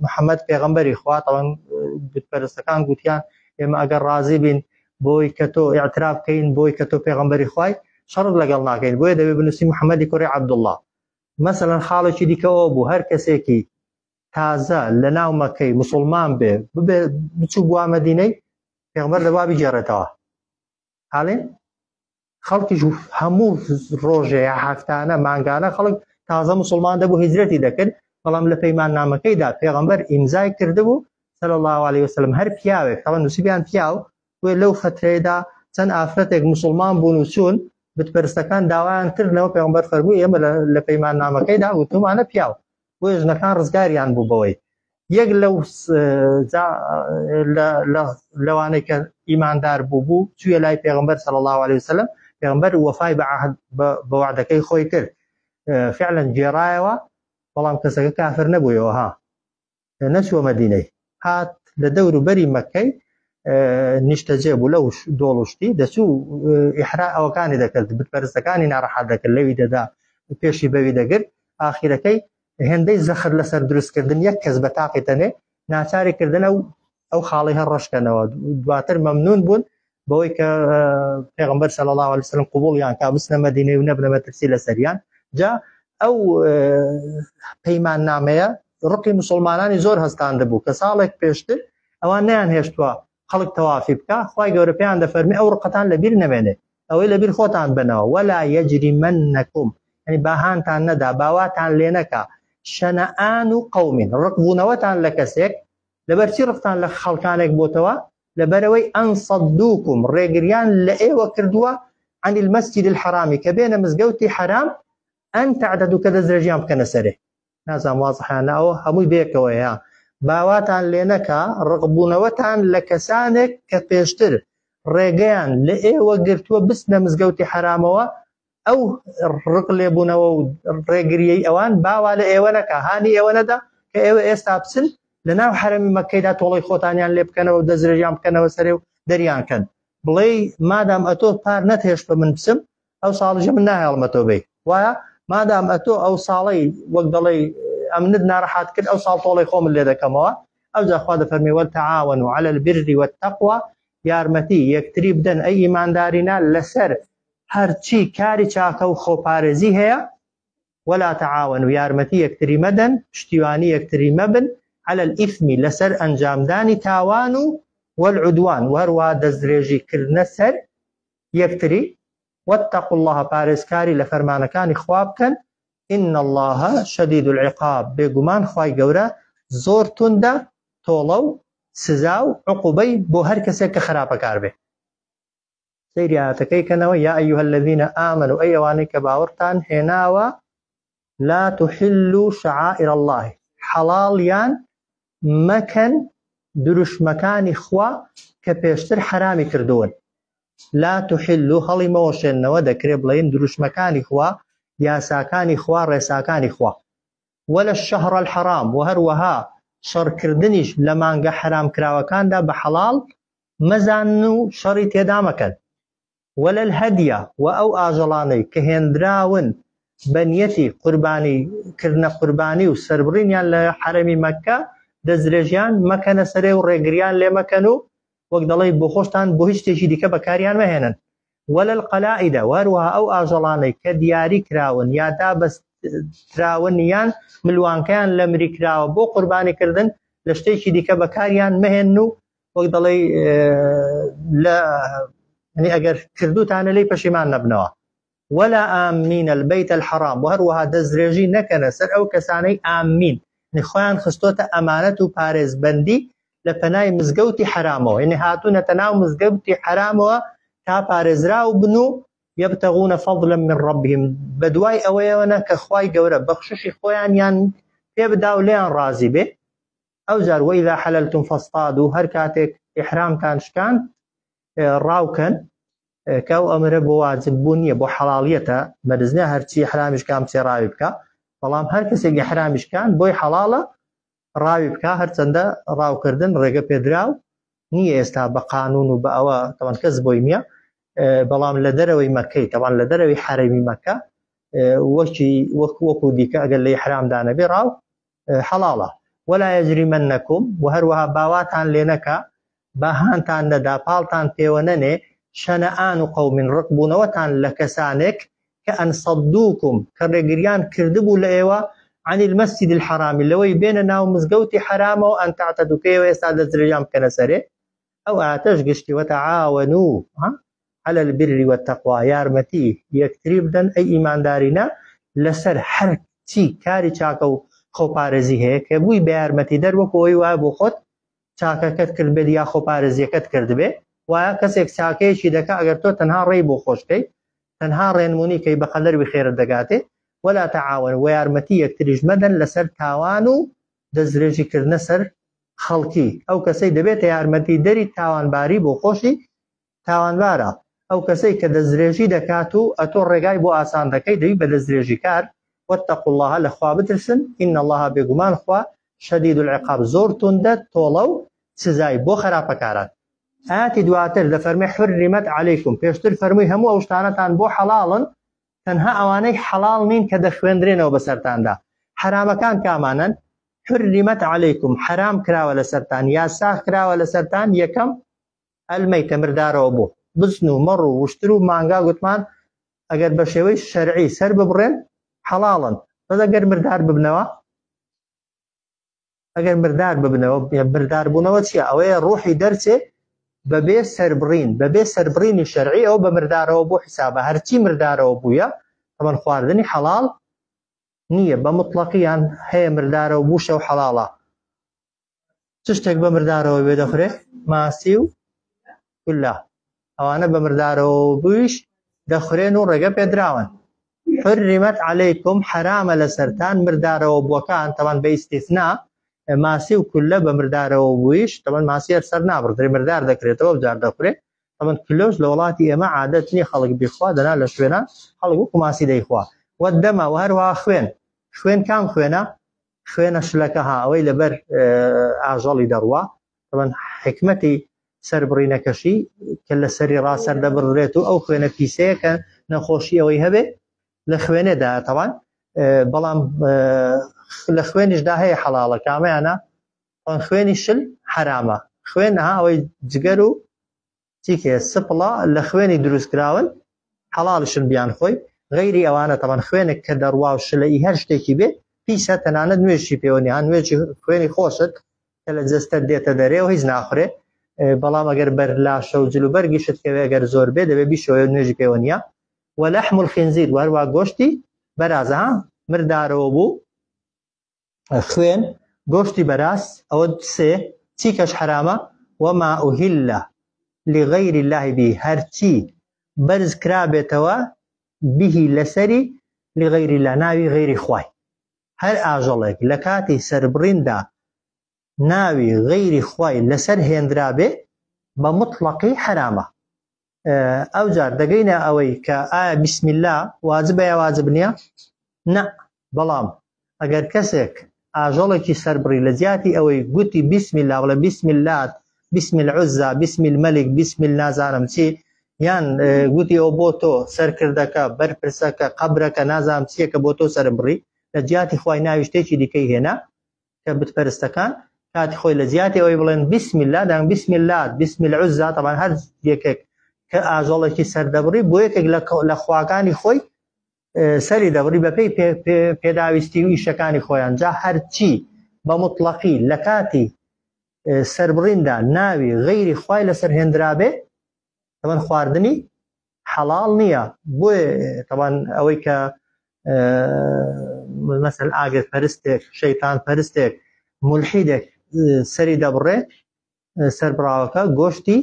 محەممەد پێغەمبەری خوا تەوان بتپەرستەکان گوتیان ئێمە ئەگەر ڕازی بین بۆی کە تۆ ئیعتراف بکەین بۆی کە تۆ پێغەمبەری خوای شەڕت لەگەڵ ناکەین بۆیە دەبێ بنووسی محەممەدی کوڕی عەبدوڵڵاه مەسەلەن خاڵێکی دیکەەوە بوو هەر کەسێکی تازە لە ناو مەکەی موسڵمان بێ بچوو بووە مەدینەی پێغەمبەر دەبا بیگێڕێتەوە حاڵێن خەڵکیش هەموو ڕۆژێ هەفتانە مانگانە خەڵک تازە مسلمان دەبوو هیجرەتی دەکرد بەڵام لە پەیماننامەکەیدا پێغەمبەر ئیمزای کردبوو صلی الله عليه وسلم هەر پیاوێک تەوان نووسیبیان پیاو وێ لەو فترەیەدا چەند ئافرەتێک مسلمان بوون و چوون بتپەرستەکان داوایان کردنەوە پێغەمبەر فەرمووی ئێمە لە پەیماننامەکەیدا وتمانە پیاو بۆ ژنەکان ڕزگاریان بوو بەوەی یەک لەوانەی کە ئیماندار بوو چوویە لای پێغەمبەر صلی الله عليه وسلم پێغەمبەر وەفای بە وعدەکەی خۆی کرد فعلا گێڕایەوە بەڵام کەسەکە کافر نەبوویەوە نەچووە مەدینەی هات لە دەوروبەری مەکەی نیشتەجێ بوو لەو دۆڵشتی دەچوو ئیحرا ئەوەکانی دەکرد بتپەرستەکانی ناڕەحەت دەکرد لەوی دەدا پێشی بەوی دەگرت ئاخیرەکەی هێندەی زەخر لەسەر دروستکردن یەک کەس بە تاقی تەنێ ناچاری کردن ئەو خاڵی هەر ڕەشکەنەوە دواتر مەمنون بوون بەوەی کە پێغەمبەر صلی الله عليه وسلم قبوڵیان کا بچنە مەدینەی و نەبنە مەترسی لە سەریان جا ئەو پەیماننامەیە ڕقی مسلمانانی زۆر هەستان دەبوو کە ساڵێک پێشتر ئەوان نەیان هێشتووە خەڵک تەوافی بکە خوای گەورە پێیان دەفەرمی ئەو ڕقەتان لەبیر نەمێنێ ئەوەی لەبیر خۆتان بنەوە ولا یەجریمەنەکم یعنی باهانتان نەدا باواتان لێ نەکا شەنەئان و قەومین ڕقبوونەوەتان لە کەسێک لەبەر چی ڕقتان لە خەڵکانێک بۆتەوە لەبەرەوەی ئەن سەدووکم ڕێگریان لە ئێوە کردووە عن المسجد الحرامی کە بێنە مزگەوتی حرام ئەن تعتەدوا کە دەستدرێژیان بکەنە سەرێ نازانم وازحیانە ئەوە هەمووی بێکەوەیە باواتان لێ نەکا ڕقبوونەوەتان لە کەسانێک کە پێشتر ڕێگەیان لە ئێوە گرتووە بچنە مزگەوتی حرامەوە ئەو ڕق لێبوونەوە و ڕێگریەی ئەوان باوا لە ئێوە نەکا هانی ئێوە نەدا کە ئێوە ئێستا بچن لە ناو حرەمی مەکەیدا تۆڵەی خۆتانیان لێ بکەنەوە و دەستدرێژیان بکەنەوە سەرێ و دەریان کەن بڵێ مادام ئەتۆ پار نەتهێشت بە من بچم ئەو ساڵژە من ناهێڵمەتۆ بێ وایە مادام ئەتۆ ئەو ساڵەی وەک دەڵێ ئەمنت ناڕەحات کرد ئەو ساڵ تۆڵەی خۆمن لێ دەکەمەوە ئەو جا خوا دەفەرمێ وەتەعاونوا عەلى البر والتەقوى یارمەتی یەکتری بدەن ئەی ئیماندارینە لەسەر هەرچی کاری چاکە و خۆپارێزی هەیە ولا تعاونوا یارمەتی یەکتری مەدەن پشتیوانی یەکتری مەبن على الإثم لسر أنجامداني تاوان والعدوان وهروا دزريجي كرنا سر يكتري واتقوا الله بارزكاري لفرمانكاني خوابكن إن الله شديد العقاب بيقمان خواي قورا زور تندا طولو سزاو عقوبي بو هر كسي كخرابة كاربه سيرياتكي كنوا يا أيها الذين آمنوا أي وانك باورتان هناوا لا تحلوا شعائر الله حلال يان مكان دروش مكان إخوة كبيشتر حرامي كردون لا تحلوا هلي موشن ودا كريبلين دروش مكان إخوة يا ساكان إخوة رساكان إخوة ولا الشهر الحرام وهروها شر كردنيش لمانقا حرام كراوكان دا بحلال مزانو شريط يدامكن ولا الهدية وأو آجلاني كهندراون بنيتي قرباني كرنا قرباني وسربرين يعني لحرمي مكة دزرجيان مكان سري ورقريان لمكانو وقت الله بخوشتان بوهش تيجي ديكا بكاريان مهنن ولا القلائدة واروها أو آجلاني كدياري كراون يا دابس تراون يان ملوان كان لمري كراو بو قرباني كردن لشتيجي ديكا بكاريان مهنو وقت الله لا يعني أجر كردو تانا لي بشيمان نبنوا ولا آمين البيت الحرام وهروها دزرجي نكنا سر أو كساني آمين يعني خوان خستوتا أمانة باريز بندي لبناي مزقوتي حرامه يعني هاتونا تناو مزقوتي حرامه تا باريز راو بنو يبتغون فضلا من ربهم بدواي أويونا كخواي قورا بخشوشي خوان يعني يبداو لين رازي به أو زار وإذا حللتم فاصطادوا هركاتك إحرام كان راوكن كاو أمر بواجب بنية بو حلاليته مدزنا هرشي حرامش كام سراوي بكا بلام هر کسی حرامش كان بوي حلاله راوي بكا هر چنده راو کردن رگه پدراو نیه استا بقانون و بأوا طبعا كز بويميا بلام لدروي مكي طبعا لدروي حرمي مكة وكو ديكا اقل لي حرام دانا براو حلاله ولا يجرمنكم وهروها باواتان لينكا باهانتان ندا بالتان بيونني شنآن قوم رقبون وتان لكسانك كأن صدوكم كرجريان كردبوا لأيوا عن المسجد الحرام اللي بيننا ومزقوتي حرامه وأن تعتدوا كي ويسعد الزرجام كنسره أو أعتشقشتي وتعاونوا على البر والتقوى يارمتي يكتريب دن أي إيمان دارنا لسر حركتي كاري چاكو خوبارزي هيك بوي بيارمتي در وكوي وابو خود چاكا كت كرد بديا خوبارزي كت كرد بي وكسيك چاكي شي دكا اگر تو تنها ريبو خوش كي تنها رينموني كي بقدر بخير الدقاتي ولا تعاون ويارمتي يكتريج مدن لسر تاوانو دزريجي كرنسر خلقي او كسي دبيت يارمتي دري تاوان باري بو خوشي تاوان بارا او كسي كدزريجي دكاتو اتو رقاي بو آسان دكي دي بدزريجي كار واتقوا الله لخوا بترسن إن الله بيقمان خوا شديد العقاب زور تندد طولو سزاي بو خرابة كارات آتي دواتر لفرمي حرمت عليكم بيشتر فرمي همو اوشتانتان بو حلالا تنها اواني حلال نين كدخويندرين او بسرطان دا حرام كان كامانا حرمت عليكم حرام كراوة لسرطان يا ساخ كراوة لسرطان يكم الميت مردارو بو بزنو مرو وشترو مانغا قطمان اگر بشوي شرعي سر ببرين حلالا بس اگر مردار ببنوا اگر مردار ببنوا مردار بنوا شيء او روحي درسه ببي سربرين الشرعي او بمردار او بو حسابه هرتي مردار او بويا طبعا خواردني حلال نيه بمطلقيا هي مردار او بوشه وحلاله تشتك بمردار او بيدخره ماسيو كلها او انا بمردار او بوش دخرين ورقه بيدراون حرمت عليكم حرام لسرتان مردار وبوكان طبعا باستثناء ماسي وكله بمردار وبويش طبعا ماسي سرنا بردري مردار ذكرته وبجار دخره طبعا كلوش لولاتي ما عادتني خلق بإخوة دنا لشوينا خلقوا ماسي دي إخوة والدم وهروا خوين كام خوينا شلكها أوي لبر أعجالي دروا طبعا حكمتي سربرينا كشي كلا سري راس سر دبريتو أو خوينا بيسيك نخوشي أوي هبه لخوينه دا طبعا بلام لخوينش دا هي حلاله كامي انا خويني شل حرامه خوينها او جگرو تيكي سبلا لخويني دروس كراون حلال شل بيان خوي غيري اوانا طبعا خوينك كدروا وشلي هرشتكي به بيسا تنانا نويشي بيوني هان نويشي خويني خوشت كلا زستر ديتا داري وهيز ناخره بلام اگر بر لاشو جلو برگشت كوي اگر زور بيده بيشو نويشي بيونيا ولحم الخنزير وهروا غوشتي برازها مردارو بو خوين غوشتي براس او سي تيكش حرامه وما اهل لغير الله به هرتي بەرز کرابێتەوە بیهی لەسەری لغەیری الله ناوی غەیری خوای هەر ئاژەڵێک لە کاتی سەربڕیندا ناوی غەیری خوای لەسەر هێنرابێ بە مطلقی حرامە. ئەوجار دەگەینە ئەوەی کە ئایا بسم الله واجبە یا واجب نییە؟ نە، بەڵام ئەگەر کەسێک ئاژەڵێکی سەربڕی لە زیاتی ئەوەی گوتی بسم الله وڵە بسم الله بسم العزا بسم الملك بسم نازانم چی یان گوتی ئەو بۆ تۆ سەرکردەکە بەرپرسەکە قەبرەکە نازانم چیە کە بۆ تۆ سەربڕی لە جیاتی خوای ناوی شتێکی دیکەی هێنا کە بتپەرستەکان کاتی خۆی لە زیاتی ئەوەی بڵێن بسم الله دەنگ بسم الله بسم العزا طبعا هەر یەکێک کە ئاژەڵێکی سەردەبڕی بۆ یەکێک لە خواکانی خۆی سەری دەبڕی بەپێی پێداویستی و ئیشەکانی خۆیان جا هەرچی بە مطلقی لە کاتی سەربڕیندا ناوی غەیری خوای لەسەر هێنرابێ طبعا خواردنی حەڵاڵ نییە. بۆیە طبعا ئەوەی کە مەسەل ئاگر پەرستێک شەیتان پەرستێک مولحیدێک سەری دەبڕێ سەربڕاوەکە گۆشتی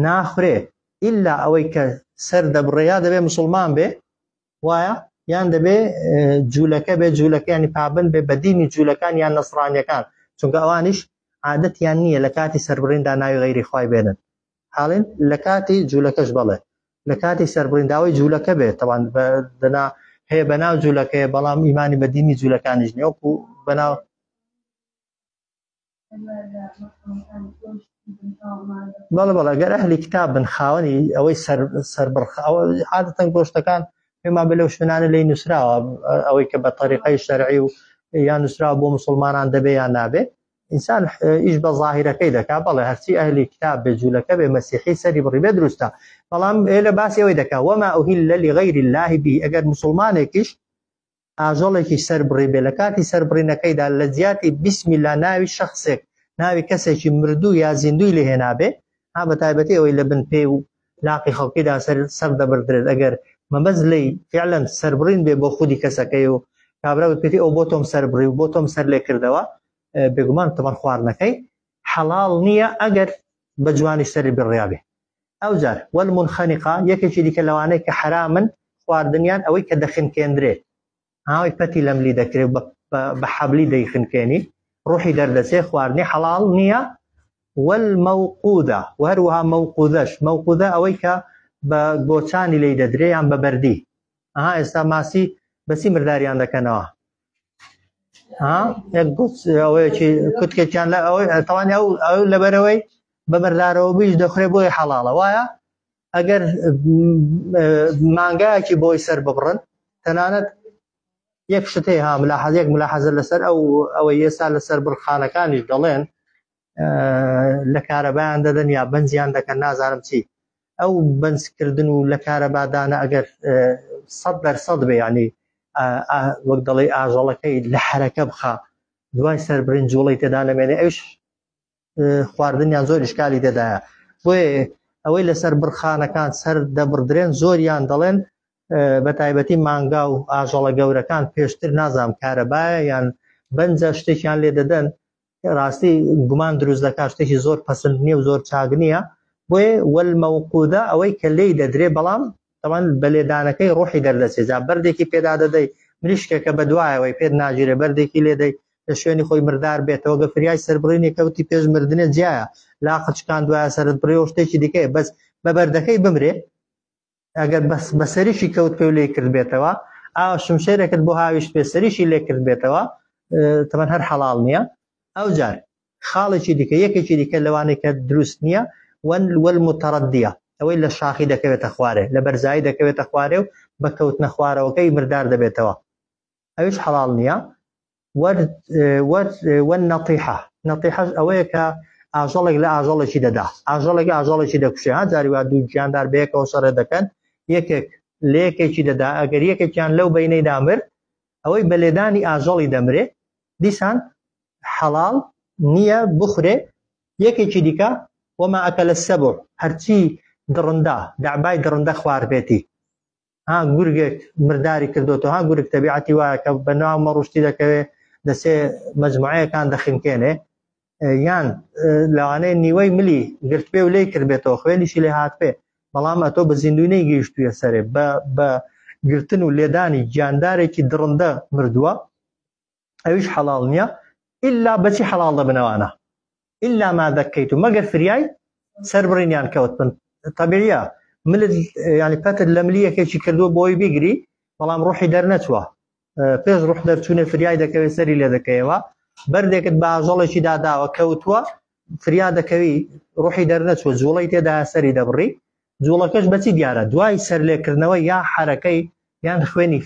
ناخورێ ئیلا ئەوەی کە سەر دەبڕێیا دەبێ مسلمان بێ وایە یان دەبێ جوولەکە بێ جوولەکەیانی پابند بێ بە دینی جوولەکان یان نەسڕانیەکان چونکە ئەوانیش عادەتیان نییە لە کاتی سەربڕیندا ناوی غەیری خوای بێنن حاڵین لە کاتی جوولەکەش بڵێ لە کاتی سەربڕینداوی جوولەکە بێت طبعا دەنا هەیە بەناو جوولەکەی بەڵام ئیمانی بە دینی جوولەکانیش نیە وەکو بەناو بەڵێ بەڵێ گەر ئەهلی کتاب بن خاوەنی ئەوەی سەربڕخ عادەتەن گۆشتەکان پێما بە لەو شوێنانە لی نووسراوە ئەوەی کە بە طەریقەی شەرعی و یان نووسراوە بۆ مسلمانان دەبێ یان نابێ ئینسان ئیش بە ظاهیرەکەی دەکا بەڵێ هەرچی ئەهلی کتاب بێ جوولەکە بێ مەسیحی سەری بڕی بێ دروستە بەڵام لە باسی ئەوەی دەکا وەما ئوهیل لغەیری الله به ئەگەر مسلمانێکیش ئاژەڵێکی سەربڕی بێ لە کاتی سەربڕینەکەیدا لە زیاتی بسم الله ناوی شخصێک ناوی کەسێکی مردوو یا زیندوی لێ هێنابێ ها بە تایبەتی ئەوەی لە بن پێی و لاقی خەڵکیدا سەر دەبردرێت ئەگەر مەبەز لی فعلا سەربڕین بێ بۆ خودی کەسەکەی و کابرا پێتی ئەو بۆ تۆم سەربڕی و بۆ تۆم سەر لێ کردەوە بێگومان تەمەن خواردنەکەی حەڵاڵ نییە ئەگەر بە جوانی سەری بڕیابێ. ئەوجار والمنخەنقە یەکێکی دیکە لەوانەیە کە حرامن خواردنیان ئەوەی کە دەخنکێندرێت هاوی پەتی لەملی دەکرێت بە حەبلی دەیخنکێنی ڕوحی دەردەچێ خواردنی حەڵاڵ نییە. والمەوقودە و هەروەها مەوقودەش مەوقودە ئەوەی کە بە گۆچانی لی دەدرێ یان بە بەردی ئێستا ماسی بەچی مرداریان دەکەنەوە ئەوەیەکی کوتکێکیان لە ئەوەی تەوانی ئەو لەبەرەوەی بە مردارەوە بیش دەخورێ بۆی حەڵاڵە وایە ئەگەر مانگایەکی بۆی سەر ببڕن تەنانەت یەک شتەی ها ملاحەزەیەک ملاحەزە لەسەر ئەوەی ئێستا لەسەر بڕخانەکانیش دەڵێن لە کارەبایان دەدەن یا بەنزیان دەکەن نازانم چی ئەو بەنزکردن و لە کارەبادانە ئەگەر 100% بێ ینی وەک دەڵێ ئاژەڵەکەی لە حرەکە بخە دوای سەربڕین جوڵەی تێدا نەمێنێ ئەوش خواردنیان زۆر ئیشکالی تێدایە بۆیە ئەوەی لەسەر بڕخانەکان سەر دەبڕدرێن زۆریان دەڵێن بە تایبەتی مانگا و ئاژەڵە گەورەکان پێشتر نازام کارەبایە یان بەنجە شتێکیان لێ دەدەن ڕاستی گومان دروست دەکات شتێکی زۆر پەسەند نییە و زۆر چاک نییە بۆیە والمەوقودە ئەوەی کە لێی دەدرێ بەڵام تەمان بە لێدانەکەی ڕوحی دەردەچێت جا بەردێکی پێدا دەدەی مریشکێکە بە دوایەوەی پێت ناگیرێ بەردێکی لێدەی لە شوێنی خۆی مردار بێتەوە گە فریای سەربڕینی کەوتی پێش مردنێ جیایە لاقچکان دوایە سەرت بڕێ و شتێکی دیکەی بەس بە بەردەکەی بمرێ ئەگەر بە سەریشی کەوت پێ و لێ کرد بێتەوە ئاوا شمشێرێکت بۆ هاویشت پێ سەریشی لێ کرد بێتەوە تەمان هەر حەڵاڵ نییە. ئەوجار خاڵێکی دیکە یەکێکی دیکە لەوانەیە کە دروست نییە والمتەڕەدیە ئەوەی لە شاخی دەکەوێتە خوارێ لە بەرزایی دەکەوێتە خوارێ و بە کەوتنە خوارەوەکەی مردار دەبێتەوە ئەویش حەڵاڵ نییە. والنەطیحە نەطیحەش ئەوەیە کە ئاژەڵێک لە ئاژەڵێکی دەدا ئاژەڵێکی دەکوشێ ها جاری وا دوو گیاندار بەیەکەوە شەڕێ دەکەن یەکێک لە یەکێکی دەدا ئەگەر یەکێکیان لەو بەینەیدا مرد ئەوەی بە لێدانی ئاژەڵی دەمرێ دیسان حەڵاڵ نییە بخورێ. یەکێکی دیکە وما ئەکەلە السەبع هەرچی دڕندا دەعبای دڕندە خواردبێتی ها گورگێک مرداری کردوتەوە ها گورگ تەبیعەتی وایە کە بە ناو مەڕوشتی دەکەوێت دەسێ مەجموعەیەکان دەخنکێنێ یان لەوانەیە نیوەی ملی گرت پێ و لێی کرد بێتەوە خوێنیشی لێ هات پێ بەڵام ئەتۆ بە زیندوی نەیگەیشتوویە سەرێ بە گرتن و لێدانی گیاندارێکی دڕندە مردووە ئەویش حەڵاڵ نییە ئیلا بەچی حەڵاڵ دەبنەوانە ئیلا ما دەکەیت و مەگەر فریای سەر بڕینیان کەوت بن تەبیعیە ملت ینی پەتت لە ملیەکێکی کردووە بۆی بیگری بەڵام ڕوحی دەرنەچووە پێش ڕوح دەرچوونێ فریای دەکەوێت سەری لێ دەکەیەوە بەردێکت بە ئاژەڵێکی داداوە کەوتووە فریا دەکەوی ڕوحی دەرنەچوە جوڵەی تێدا سەری دەبڕی جوڵەکەش بەچی دیارە دوای سەر لێکردنەوە یا حرەکەی یان خوێنی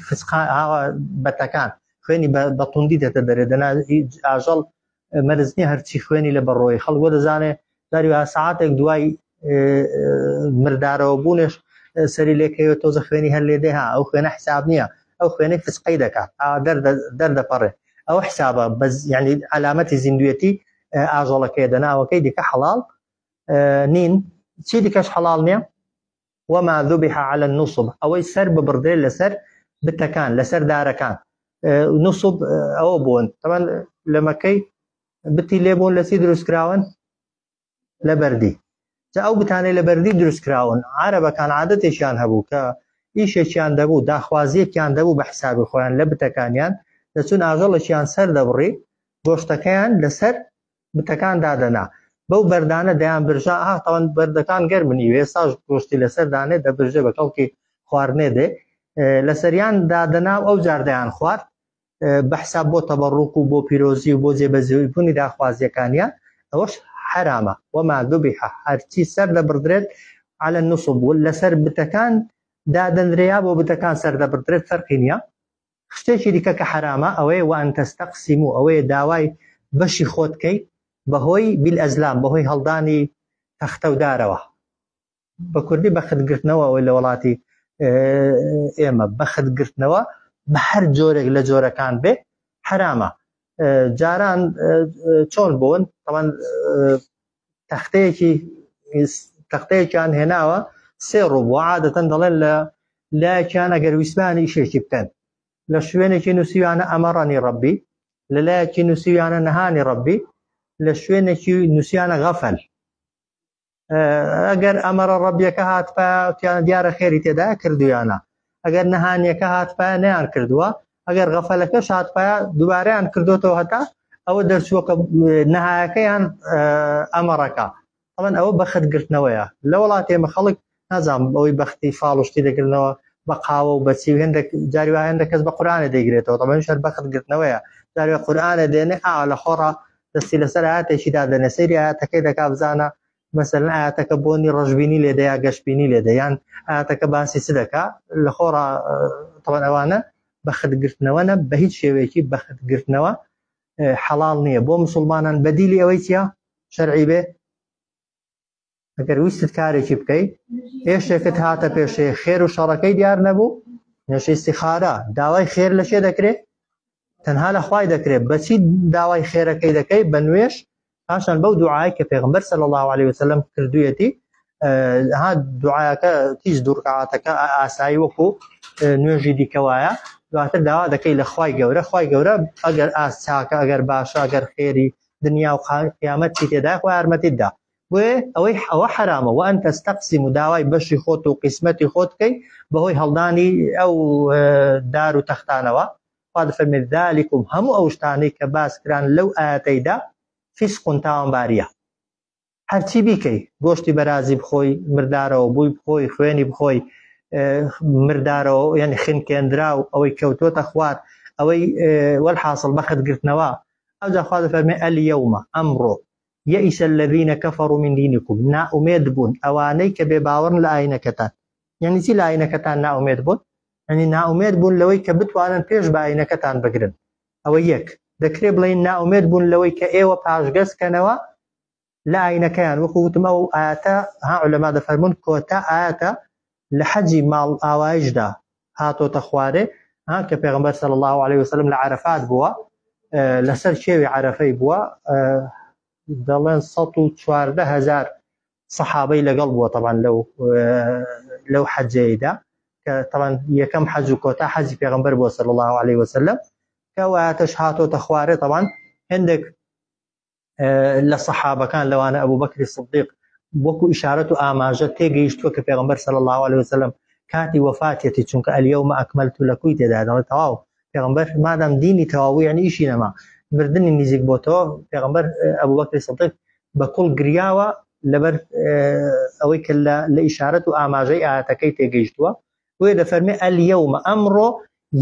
بەتەکان خوێنی بە توندی دێتە دەرێ دەنا ئاژەڵ مەرزنی هەرچی خوێنی لە بەڕۆی خەڵک دەزانێ داریوها سەعاتێک دوای مردارەوە بوونێش سەری لێکەوێت تۆزە خوێنی هەر لێ دێها ئەو خوێنە حساب نییە ئەو خوێنەی فسقەی دەکات دەردەپەڕێ ئەو حسابە ینی علامەتی زیندوێتی ئاژەڵەکەی دەناوەکەی دیکە حەڵاڵ نین چی دیکەش حەڵاڵ نییە وما ذبح على النصب ئەوەی سەر ببڕدرێت لەسەر بتەکان لەسەر دارەکان نصب ئەوە بوون طبعا لە مەکەی بتی لێبوون لەسی دروستکراون لە بەردی ئەو بتانەی لە بەردی دروستکراون عەرەبەکان عادەتێکیان هەبوو کە ئیشێکیان دەبوو داخوازیەکیان دەبوو بە حسابی خۆیان لە بتەکانیان دەچون ئاژەڵێکیان سەر دەبڕی گۆشتەکەیان لەسەر بتەکان دادەنا بەو بەردانە دەیان برژا تاوان بەردەکان گەرمنی وێساژ گۆشتی لەسەر دانێ دەبرژێ بە کەڵکی خواردنێ دێ لەسەریان دادەنا ئەو جاردەیان خوارد بە حساب بۆ تەبەڕوک و بۆ پیرۆزی و بۆ جێبەجێبوونی داخوازیەکانیان ئەوەش حرامە وما ذبح هەرچی سەر دەبڕدرێت على النصب لەسەر بتەکان دادەنرێیا بۆ بتەکان سەر دەبڕدرێت فەرقی نییە شتێکی دیکە کە حرامە ئەوەیە وان تەستەقسیمو ئەوەیە داوای بەشی خۆتکەی بەهۆی بالئەزلام بەهۆی هەڵدانی تەختە و دارەوە بە کوردی بەختگرتنەوە ئەوەی لە وڵاتی ئێمە بەختگرتنەوە بە هەر جۆرێک لە جۆرەکان بێ حرامە جاران چۆن بوون طبعا تەختەیەکیان هێناوە سێ ڕوو بووە عادەتەن دەڵێن لە لایەکیان ئەگەر ویسمانی ئیشێکی بکەن لە شوێنێکی نووسیوانە ئەمەڕەنی ڕەبی لە لایەکی نووسیوانە نەهانی ڕەبی لە شوێنێکی نووسیانە غەفەل ئەگەر ئەمەرە ڕەبیەکە هاتپایان دیارە خێری تێدا کردویانە ئەگەر نەهانیەکە هاتپایە نەیان کردووە ئەگەر غەفەلەکەش هاتپایە دووبارەیان کردوتەوە هەتا ئەوە دەرچووەکە نەهایەکەیان ئەمەڕەکە ئەمن ئەوە بەختگرتنەوەیە لە وڵاتی ئێمە خەڵک نازانم ئەوەی بەختی فاڵشتی دەکردنەوە بە قاوە و بەچی هێندێک جاریوە هێندە کەس بە قورئانە دەیگرێتەوە تەمەن شەر بەختگرتنەوەیە جاریوە قورئانە دێنێ لە خۆڕا دەستی لەسەر ئاەتێکی دادەنێ سەیری ئاەتەکەی دەکا بزانە مەسەلەن ئاەتەکە بۆنی ڕەشبینی لێدە یا گەشتبینی لێدە یان ئاەتەکە باسی چ دەکا لە خۆڕا تەمەن ئەوانە بەختگرتنەوەنە بە هیچ شێوەیەکی بەختگرتنەوە حەڵاڵ نییە بۆ مسلمانان بەدیلی ئەوەی چیە شەرعی بێ ئەگەر ویستت کارێکی بکەیت هێشتێکت هاتە پێشێ خێر و شەڕەکەی دیار نەبوو نوێژی استیخارە داوای خێر لە شێ دەکرێت تەنها لە خوای دەکرێت بەچی داوای خێرەکەی دەکەی بە نوێش پاشان بەو دوعای کە پێغەمبەر صلی الله علیه وسلم کردوویەتی ها دوعاکە تیز دوو ڕکعاتەکە ئاسایی وەکو نوێژی دیکەوایە دواتر داوا دەکەی لە خوای گەورە ئەگەر ئاساکە ئەگەر باشە ئەگەر خێری دنیا و قیامەت چی تێدا خۆی یارمەتیتدا بۆیە ئەوە حرامە و ئەن تەستەقسیم و داوای بەشی خۆت و قیسمەتی خۆت بکەی بەهۆی هەڵدانی ئەو دار و تەختانەوە خوا دەفەرمێت ذالکم هەموو ئەو شتانەی کە باس کران لەو ئاەتەیدا فیسق تاوانباریە هەرچی بیکەی گۆشتی بەرازی بخۆی مردارەوە بووی بخۆی خوێنی بخۆی مردارەوە یعنی خنکێنرا و ئەوەی کەوتۆتە خوار ئەوەی وەلحاصل بەختگرتنەوە ئەوجا خوا دەفەرمێ ئەلیەومە ئەمڕۆ یەئیس الذین کەفەڕوا من دینکم نائومێد بوون ئەوانەی کە بێباوەڕن لە ئاینەکەتان یعنی چی لە ئاینەکەتان نائومێد بوون یعنی نائومێد بوون لەوەی کە بتوانن پێش بە ئاینەکەتان بگرن ئەوە یەک دەکرێت بڵێن نائومێد بوون لەوەی کە ئێوە پاشگەزکەنەوە لە ئاینەکەیان وەکو وتم ئەو ئاەتە ها عولەما دەفەرمون کۆتا ئاەتە لە حەجی ماڵ ئاوایشدا هاتۆتە خوارێ کە پێغەمبەر صلی الله علیه وسلم لە عەرەفات بووە لەسەر شێوی عەرەفەی بووە دەڵێن 114,000 سەحابەی لەگەڵ بووە طبعا لەو حەجەیەدا کە طبعا یەکەم حەج و کۆتا حەجی پێغەمبەر بووە صلی الله علیه وسلم کە ئاەتەش هاتۆتە خوارێ طبعا هەندێک لە سەحابەکان لەوانە ئەبوو بەکری سیدیق وەکو ئیشارەت و ئاماژە تێگەیشتووە کە پێغەمبەر صلی الله عليه وسلم کاتی وەفاتێتی چونکە ئەلیەومە ئەکمەلت لەکوی تێدا دەڵێت تەواو پێغەمبەر مادام دینی تەواوی یعنی ئیشی نەما مردنی نزیک بۆتەوە پێغەمبەر ئەبوبەکر سیدیق بەکوڵ گریاوە لەبەر ئەوەی کە لە ئیشارەت و ئاماژەی ئاەتەکەی تێگەیشتووە وێ دەفەرمێ ئەلیەومە ئەمڕۆ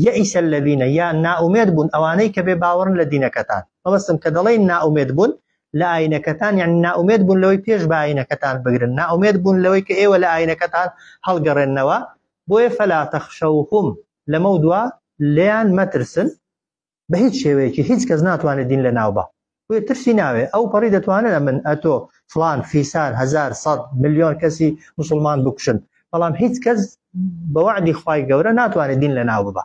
یەئیسە الذین یا نائومێد بوون ئەوانەی کە بێ باوەڕن لە دینەکەتان مەبەستم کە دەڵێن نائومێد بوون لە ئاینەکەتان یعنی نائومێد بوون لەوەی پێش بە ئاینەکەتان بگرن نائومێد بوون لەوەی کە ئێوە لە ئاینەکەتان هەڵگەڕێنەوە بۆیە فەلا تەخشەوهم لەمە دووە لێیان مەترسن بە هیچ شێوەیەکی هیچ کەس ناتوانێت دین لە ناو بە بۆیە ترسی ناوێ ئەو پەڕی دەتوانێت من ئەتۆ فلان فیسار هەزار سەد ملیۆن کەسی مسلمان بکوشن بەڵام هیچ کەس بە وعدی خوای گەورە ناتوانێت دین لە ناو ببە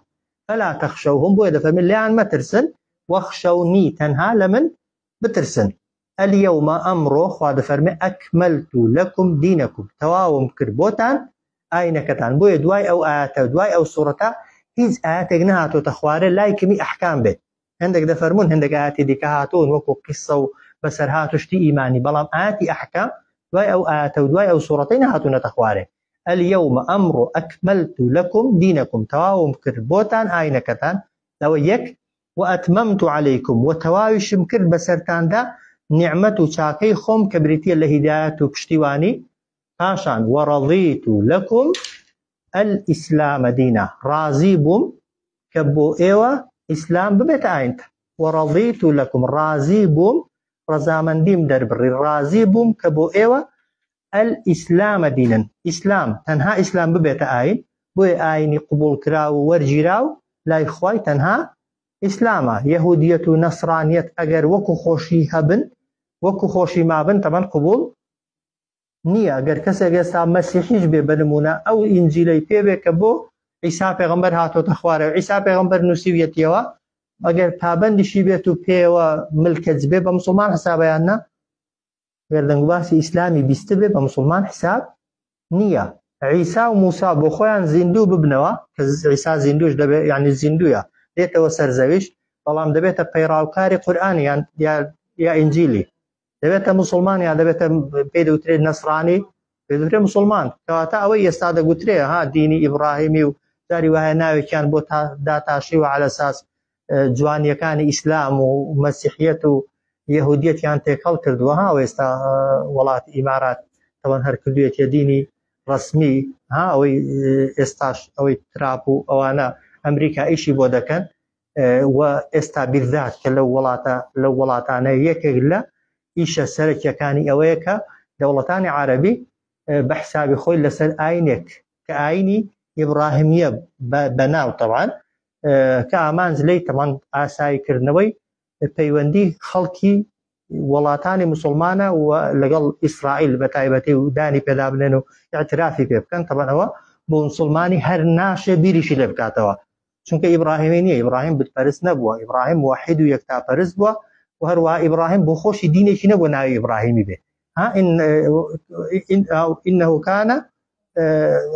فەلا تەخشەوهم بۆیە دەفەرمێت لێیان مەترسن وەخشەونی تەنها لە من بترسن ئەلیەومە ئەمڕۆ خوا دەفەرمێ ئەکمەلت لەکم دینەکم تەواوم کرد بۆتان ئاینەکەتان بۆیە دوای ئەو ئاەتە دوای ئەو سوورەتە هیچ ئاەتێک نهاتۆتە خوارێ لای کەمی ئەحکام بێت هەندێک دەفەرمون هەندێک ئاەتی دیکە هاتوون وەکو قیسە و بەسەر هاتوشتی ئیمانی بەڵام ئاەتی ئەحکام دوای ئەو ئاەتە و دوای ئەو سوورەتەی نهاتوونەتە خوارێ ئەلیەومە ئەمڕۆ ئەکمەلت لەکم دینەکم تەواوم کرد بۆتان ئاینەکەتان لەوە یەک وأتممت عليكم وتواوشم کرد بەسەرتاندا نعمەت و چاکەی خۆم کە بریتە لە هیدایەت و پشتیوانی پاشان وەڕەضیت لەکم الئیسلامە دینە ڕازی بووم کە بۆ ئێوە ئیسلام ببێتە ئاینت وەڕەضیت لەکم ڕازی بووم ڕەزامەندیم دەربڕی ڕازی بووم کە بۆ ئێوە الئیسلامە دینن ئیسلام تەنها ئیسلام ببێتە ئاین بۆیە ئاینی قبول کرا و وەرگیرا و لای خوای تەنها ئیسلامە یەهودیەت و نەسرانیەت ئەگەر وەکو خۆشی هەبن وەکو خۆشی مابن تەمەن قبول نییە ئەگەر کەسێک ئێستا مەسیحیش بێ بنمونە ئەو ئینجیلەی پێبێ کە بۆ عیسا پێغەمبەر هاتۆتە خوارەوە عیسا پێغەمبەر نووسیویەتیەوە ئەگەر پابەندیشی بێت و پێوە ملکەت بێ بە مسلمان حسابیان نە گەردەنگواسی ئیسلامی بیست بێ بە مسلمان حساب نییە عیسا و موسا بۆ خۆیان زیندوو ببنەوە کە عیسا زیندوش دەبێت یعنی زیندویە دێتەوە سەرزەویشت بەڵام دەبێتە پەیڕاوکاری قورئان یا ئینجیلی دەبێتە مسلمان یا دەبێتە پێی دەوترێت نەسرانی پێی دەوترێت مسلمان کەواتە ئەوەی ئێستا دەگوترێ ها دینی ئیبراهیمی و داری وایە ناوێکیان بۆ داتاشی و على اساس جوانیەکانی ئیسلام و مەسیحیەت و یەهودیەتیان تێکەڵ کردووە ها ئێستا وڵاتی ئیمارات تەوان هەر کردوێتە دینی ڕسمی ها ئەوەی ئێستاش ئەوەی تراپ و ئەوانە ئەمریکا ئیشی بۆ دەکەن و ئێستا بیردات کە لەو وڵاتانە یەکێک لە ئیشە سەرەکیەکانی ئەوەیە کە دەوڵەتانی عەرەبی بە حسابی خۆی لەسەر ئاینێک کە ئاینی ئیبراهیمیە بەناو تەوان کە ئامانج لەی تەمان ئاساییکردنەوەی پەیوەندی خەڵکی وڵاتانی مسلمانە و لەگەڵ ئیسرائیل بە تایبەتی و دانی پێدا بنێن و اعترافی پێ بکەن تەبەنەوە بۆ مسلمانی هەر ناشێ بیریشی لێ بکاتەوە چونکە ئیبراهیمی نییە ئیبراهیم بتپەرست نەبووە ئیبراهیم واحید و یەکتاپەرست بووە و هەروەها ئیبراهیم بۆ خۆشی دینێکی نەبوو ناوی ئیبراهیمی بێ إنه كان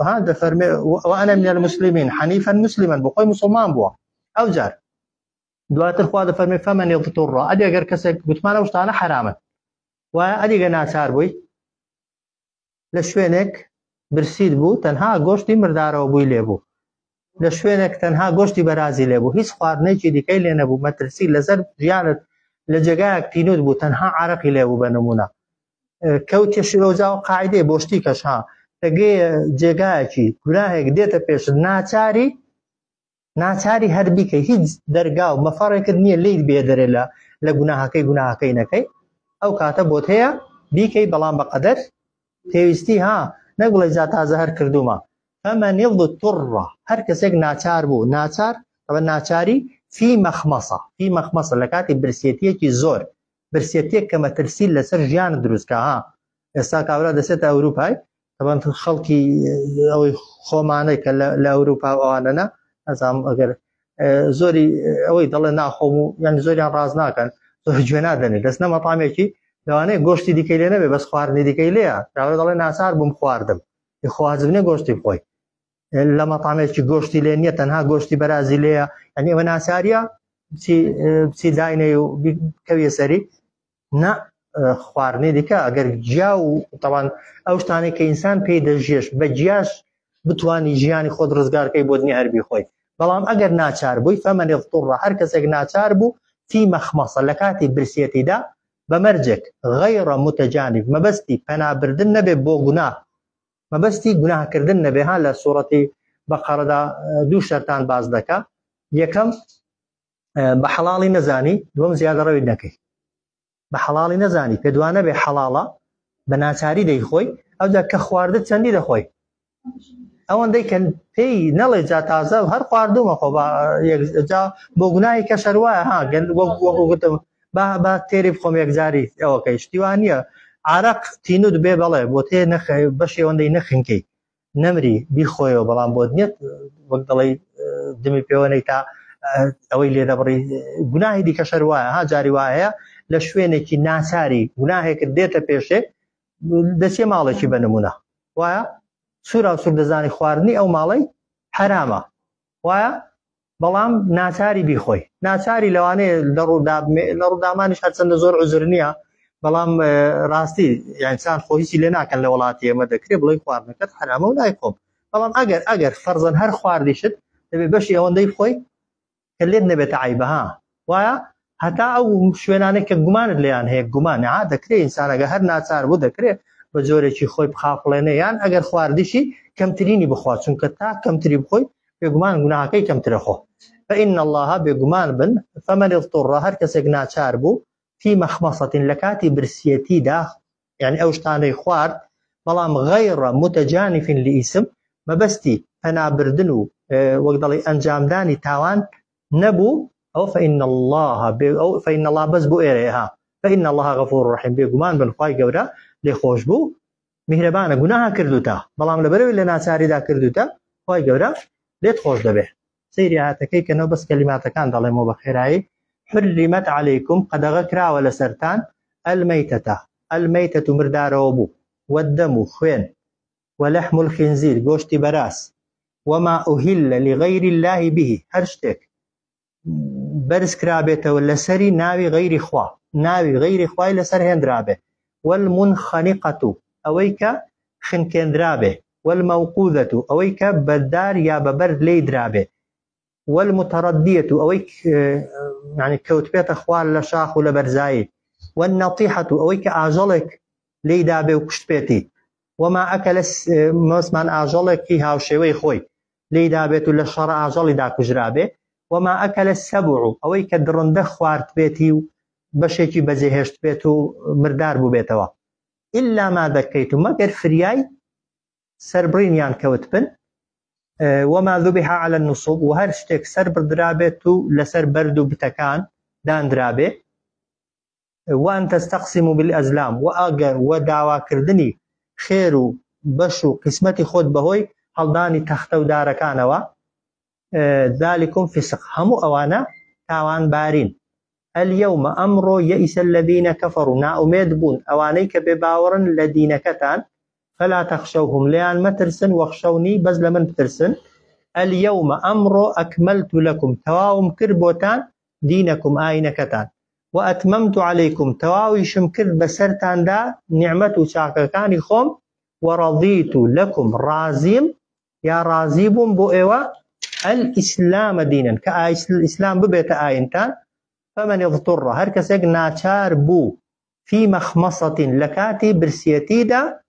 هذا فرمي وأنا من المسلمين حنيفا مسلما بقول مسلمان بوا أو جار دواتر خواده فرمي فمن يضطر أدي أجر كسر قتمان وشتانا حراما وأدي جنا شار بوي لشوينك برسيد بو تنها گوشتی مردار و بوی لێبوو لە شوێنێک تەنها گۆشتی بەرازی لێبوو هیچ خواردنێکی دیکەی لێ نەبوو مەترسی لەسەر ژیانت لە جێگایەک تینوت بوو تەنها عەرەقی لێبوو بە نمونە کەوتێ شیرۆزا و قاعدەی بۆ شتی کەشها دەگەیە جێگایەکی گوناهێک دێتە پێش ناچاری هەر بیکەی هیچ دەرگا و مەفەڕێکت نییە لێیت بێدەرێ لە گوناهەکەی نەکەی ئەو کاتە بۆت هەیە بیکەی بەڵام بەقەدەر پێویستی ها نەگوڵی جا تازە هەر کردومە فمن يضطر هەر کەسێک ناچار بوو ناچار ناچاری فی مەخمەسە لە کاتی برسێتیەکی زۆر برسێتیەک کە مەترسی لەسەر ژیان دروستکە ها ئێستا کابرا دەسێتە ئەوروپای طبعا خەڵکی ئەوەی خۆمانەی کە لە ئەوروپا ئەوانەنا ئەزام ئەگەر زۆری ئەوەی دەڵێ ناخۆم و یعنی زۆریان ڕاز ناکەن زۆر گوێ نادەنێت دەستنە مەطامێکی لەوانەیە گۆشتی دیکەی لێ نەبێ بەس خواردنی دیکەی لێیە داوای دەڵێ ناچار بووم خواردم خواجبنێ گۆشتی بخۆی لە مەطامێکی گۆشتی لێ نییە تەنها گۆشتی بەرازی لێیە یعنی ئەوە ناچاریە بچی داینێ و کەویە سەری نا خواردنی دیکە ئەگەر گیا و تەوان ئەو شتانێک کە ئینسان پێی دەژێش بە گیاش بتوانی ژیانی خۆت ڕزگارکەی بۆ دنیا هەربی خۆی بەڵام ئەگەر ناچار بووی فەمەن اضطر هەر کەسێک ناچار بوو فی مەخمەسە لە کاتی برسێتیدا بەمەرجێک غەیڕە متەجانب مەبەستی پەنابردن نەبێ بۆ گوناه مەبەستی گوناهکردن نەبێ ها لە سوورەتی بەقەرەدا دوو شەرتان باز دەکا یەکەم بە حەڵاڵی نەزانی دووەم زیادە ڕەوی نەکەی بە حەڵاڵی نەزانی پێدوانە بێ حەڵاڵە بە ناچاری دەیخۆی ئەوجا کە خواردت چەندی دەخۆی ئەوەندەی کە پێی نەڵێ جا تازە هەر خواردومە خۆ جا بۆ گوناهی کە شەروایە ها وەکوگوتم با تێری بخۆم یەکجاری ئەوەکەی شتیوان نییە عرق تینود بێ بەڵێ بۆ تێ بەشی ئەوەندەی نەخنکەی نەمری بیخۆیەوە بەڵام بۆ دنیت وەک دەڵێ دمی پێوەنەی تا ئەوەی لێ دەبڕی گوناهی دیکە شەروایە ها جاری وایە لە شوێنێکی ناچاری گوناهێکت دێتە پێشێ دەچێ ماڵێکی بەنمونە وایە سوورا و سوور دەزانی خواردنی ئەو ماڵەی حرامە وایە بەڵام ناچاری بیخۆی ناچاری لەوانەیە لە ڕوودامانیش هەرچەندە زۆر عوزر نییە بەڵام ڕاستی یانسان خۆیسی لێ ناکەن لە وڵاتی ئێمە دەکرێت بڵێ خواردنەکەت حرامە و نایخۆم بەڵام ئەگەر فەرزەن هەر خواردیشت دەبێت بەشی ئەوەندەی بخۆی کە لێت نەبێتە عیبەها وایە هەتا ئەو شوێنانێک کە گومانت لێیان هەیە گومان دەکرێت ئینسانەگە هەر ناچار بوو دەکرێت بە جۆرێکی خۆی بخاپڵێنێ یان ئەگەر خواردیشی کەمترینی بخوا چونکە تا کەمتری بخۆی بێگومان گوناهەکەی کەمترە خۆ فإن الله بێگومان بن فمن اضطر هەر کەسێک ناچار بوو في مەخمەسەة لە کاتی برسیەتیدا یعنی ئەو شتانەی خوارد بەڵام غەیڕە متەجانف لئیسم مەبەستی پەنابردن و وەک دەڵێ ئەنجامدانی تاوان نەبوو ئەو فإن الله بەس بۆ ئێرەیە فإن الله غەفور ڕەحیم بێگومان بن خوای گەورە لێ خۆش بوو میهرەبانە گوناها کردوتە بەڵام لەبەرەوەی لە ناچاریدا کردوتە خوای گەورە لێت خۆش دەبێ سەیری ئاەتەکەی کەنەوە بەس کەلیماتەکان دەڵێمەوە بە خێرایی حرمت عليكم قەدەغە کراوە لە سەرتان المەیتەت و مردارەوە بوو والدەم و خوێن ولحم الخنزير گۆشتی بەراس وما أهل لغير الله به هەر شتێک بەرز کرابێتەوە لەسەری ناوی غەیری خوا ناوی غەیری خوای لەسەر هێنرابێ والمنخنقة ئەوەی کە خنکێنرابێ والموقوذة ئەوەی کە بەردار یا بەبەر لێی درابێ والمتردية ئەوەی يعني کەوت بێتە خوار لە شاخ و لە بەرزایی والنەطیحة ئەوەی کە ئاژەڵێک لێی دابێ و کوشت پێێتی وما ئەکەل مەسمان ئاژەڵێکی هاوشێوەی خۆی لێی دابێت و لە شەڕە ئاژەڵی داکوژرابێ وما ئەکەل السەبع ئەوەی کە درڕندە خوارد بێتی و بەشێکی بەجێهێشت بێت و مردار بوو بێتەوە إلا ما ذەکەیتم مەگەر فریای سەربڕینیان کەوت بن وما ذبح على النصب و هەر شتێک سەر بردرابێت و لەسەر بەرد و بتەکان دانرابێ وان تستقسموا بالأزلام و ئەگەر و داواکردنی خێر و بەش و قسمەتی خۆت بەهۆی هەڵدانی تەختە و دارەکانەوە ذلكم فسق هەموو ئەوانە تاوان بارین اليوم ئەمڕۆ يئس الذين كفروا ناومێد بوون ئەوانەی کە بێباوەڕن لە دینەکەتان فلا تخشوهم ليان مترسن واخشوني بز لمن بترسن اليوم أمرو أكملت لكم تواوم كربوتان دينكم آينكتان وأتممت عليكم تواوي شمكر بسرتان دا نعمة شاككاني خوم ورضيت لكم رازيم يا رازيبم بو إيوا الإسلام دينا كالإسلام ببيت آينتان فمن اضطر هركسك ناچار بو في مخمصة لكاتي برسيتي دا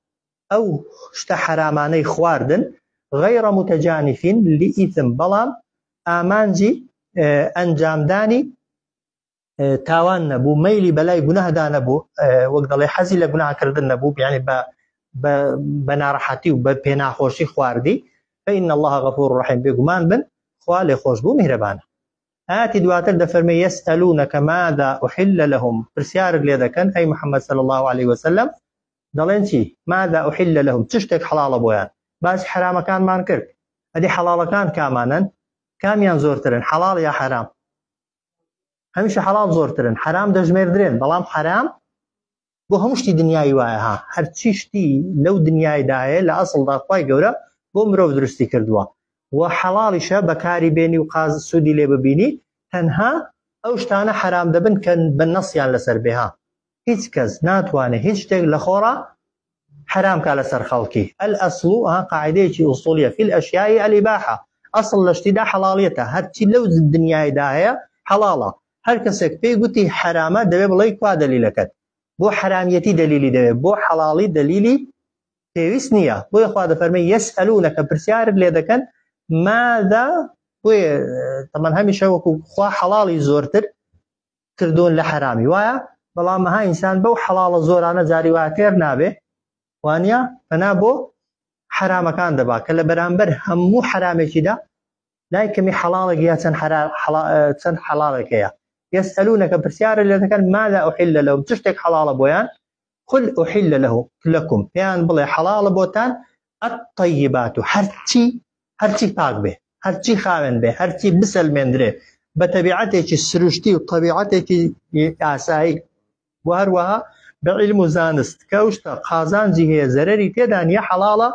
أو شتا حراماني خواردن غير متجانف لإثم بلام آمانجي أنجام داني تاوان نبو ميلي بلاي گناه دا نبو وقت الله حزي لگناه كردن نبو يعني بنارحتي وببينا خوشي خواردي فإن الله غفور رحيم بيقمان بن خوالي خوش بو مهربان آتي دواتر دفرمي يسألونك ماذا أحل لهم برسيار اللي كان أي محمد صلى الله عليه وسلم دەڵێن چی ماذا أحل لهم چ شتێک حەڵاڵە بۆیان باسی حرامەکانمان کرد ئەدی حەڵاڵەکان کامانن کامیان زۆرترن حەڵاڵ یا حرام هەمیشە حەڵاڵ زۆرترن حرام دەژمێردرێن بەڵام حرام بۆ هەموو شتی دنیای وایە هەرچی شتی لەو دنیایدایە لە ئەسڵدا خوای گەورە بۆ مرۆڤ دروستی کردووە و حەڵاڵیشە بەکاری بێنی و قاز سوودی لێ ببینی تەنها ئەو شتانە حرام دەبن کە بە نەسیان لەسەر بێها هیچ کەس ناتوانێت هیچ شتێک لە خۆڕە حرام کا لەسەر خەڵکی. الأصل قاعدەیەکی ئوسوڵیە فی الأشیاء الإباحة، ئەسڵ لە شتیدا حەڵاڵیەتە، هەرچی لەو دنیایدا هەیە حەڵاڵە. هەر کەسێک پێی گوتی حرامە دەبێ بڵێ کوا دەلیلەکەت، بۆ حرامەتی دەلیلی دەوێت، بۆ حەڵاڵی دەلیلی پێویست نییە. بۆیە خوا دەفەرمێ یەسئەلونەکە پرسیارت لێ دەکەن ماذا، بۆیە تەمان هەمیشە وەکو خوا حەڵاڵی زۆرتر کردوون لە حرامی وایە، بەڵام مەها ئینسان بەو حەڵاڵە زۆرانە جاری وایە تێر نابێ وانە فەنا بۆ حرامەکان دەبا کە لە بەرامبەر هەموو حرامێکیدا لای کەمی حەڵاڵێک یا چەند حەڵاڵێکەیە. یەسئەلونەکە پرسیارە لێ دەکەن ماذا أحل لهم، چ شتێک حەڵاڵە بۆیان؟ قل أحل لكم، پێیان بڵێ حەڵاڵە بۆتان الطیبات، هەرچی پاک بێ، هەرچی خاوێن بێ، هەرچی بسەلمێندرێ بە تەبیعەتێکی سروشتی و طەبیعەتێکی ئاسایی و هەروەها بە عیلم و زانست کە ئەو شتە قازانجی هەیە زەرەری تێدا نیە حەڵاڵە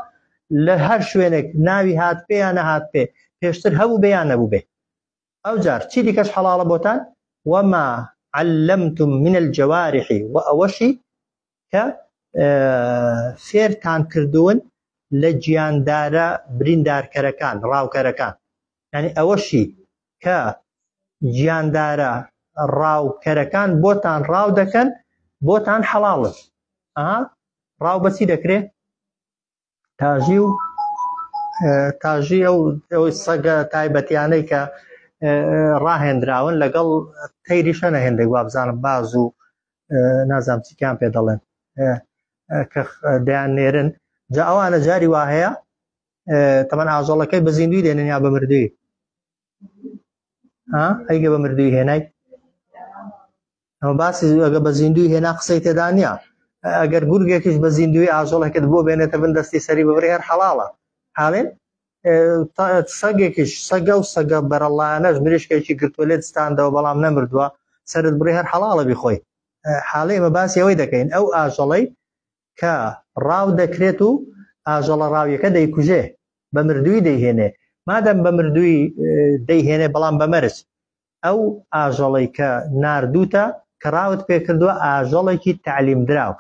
لە هەر شوێنێک ناوی هات پێ یان نەهات پێ، پێشتر هەبوو بێ یان نەبوو بێ. ئەو جار چی دیکەش حەڵاڵە بۆتان؟ وما علمتم من الجوارح، و ئەوەشی کە فێرتان کردوون لە گیاندارە بریندارکەرەکان ڕاوکەرەکان، یعنی ئەوەشی کە گیاندارە ڕاوکەرەکان بۆتان ڕاو دەکەن بۆتان حەڵاڵن. ڕاو بەچی دەکرێت؟ تاژی ئەو سەگە تایبەتیانەی کە ڕاهێنراون لەگەڵ تەیریشە نەهێندێک وابزانم باز و نازام چیکیان پێ دەڵێن کە دەیان نێرن، جا ئەوانە جاری وا هەیە تەمەن ئاژەڵەکەی بە زیندوی دێنن یا بە مردووی؟ ئەیگە بە مردووی هێنای ئەمە باسی ئەگە بە زیندوی هێنا قسەی تێدا نییە. ئەگەر گورگێکیش بە زیندوی ئاژەڵەکەت بۆ بێنێتە بن دەستی سەری ببڕێ هەر حەڵاڵە. حاڵێن سەگێکیش سەگە و سەگە بەرەڵایەنەش مریشکێکی گرتووە لێت ستاندەوە بەڵام نەمردووە سەرت بڕێ هەر حەڵاڵە بیخۆی. حاڵێ ئمە باسی ئەوەی دەکەین ئەو ئاژەڵەی کە ڕاو دەکرێت و ئاژەڵە ڕاویەکە دەیکوژێ بە مردووی دەیهێنێ، مادەم بە مردووی دەیهێنێ بەڵام بە مەرج، ئەو ئاژەڵەی کە ناردووتە کە ڕاوت پێ کردووە ئاژەڵێکی تعلیم دراو،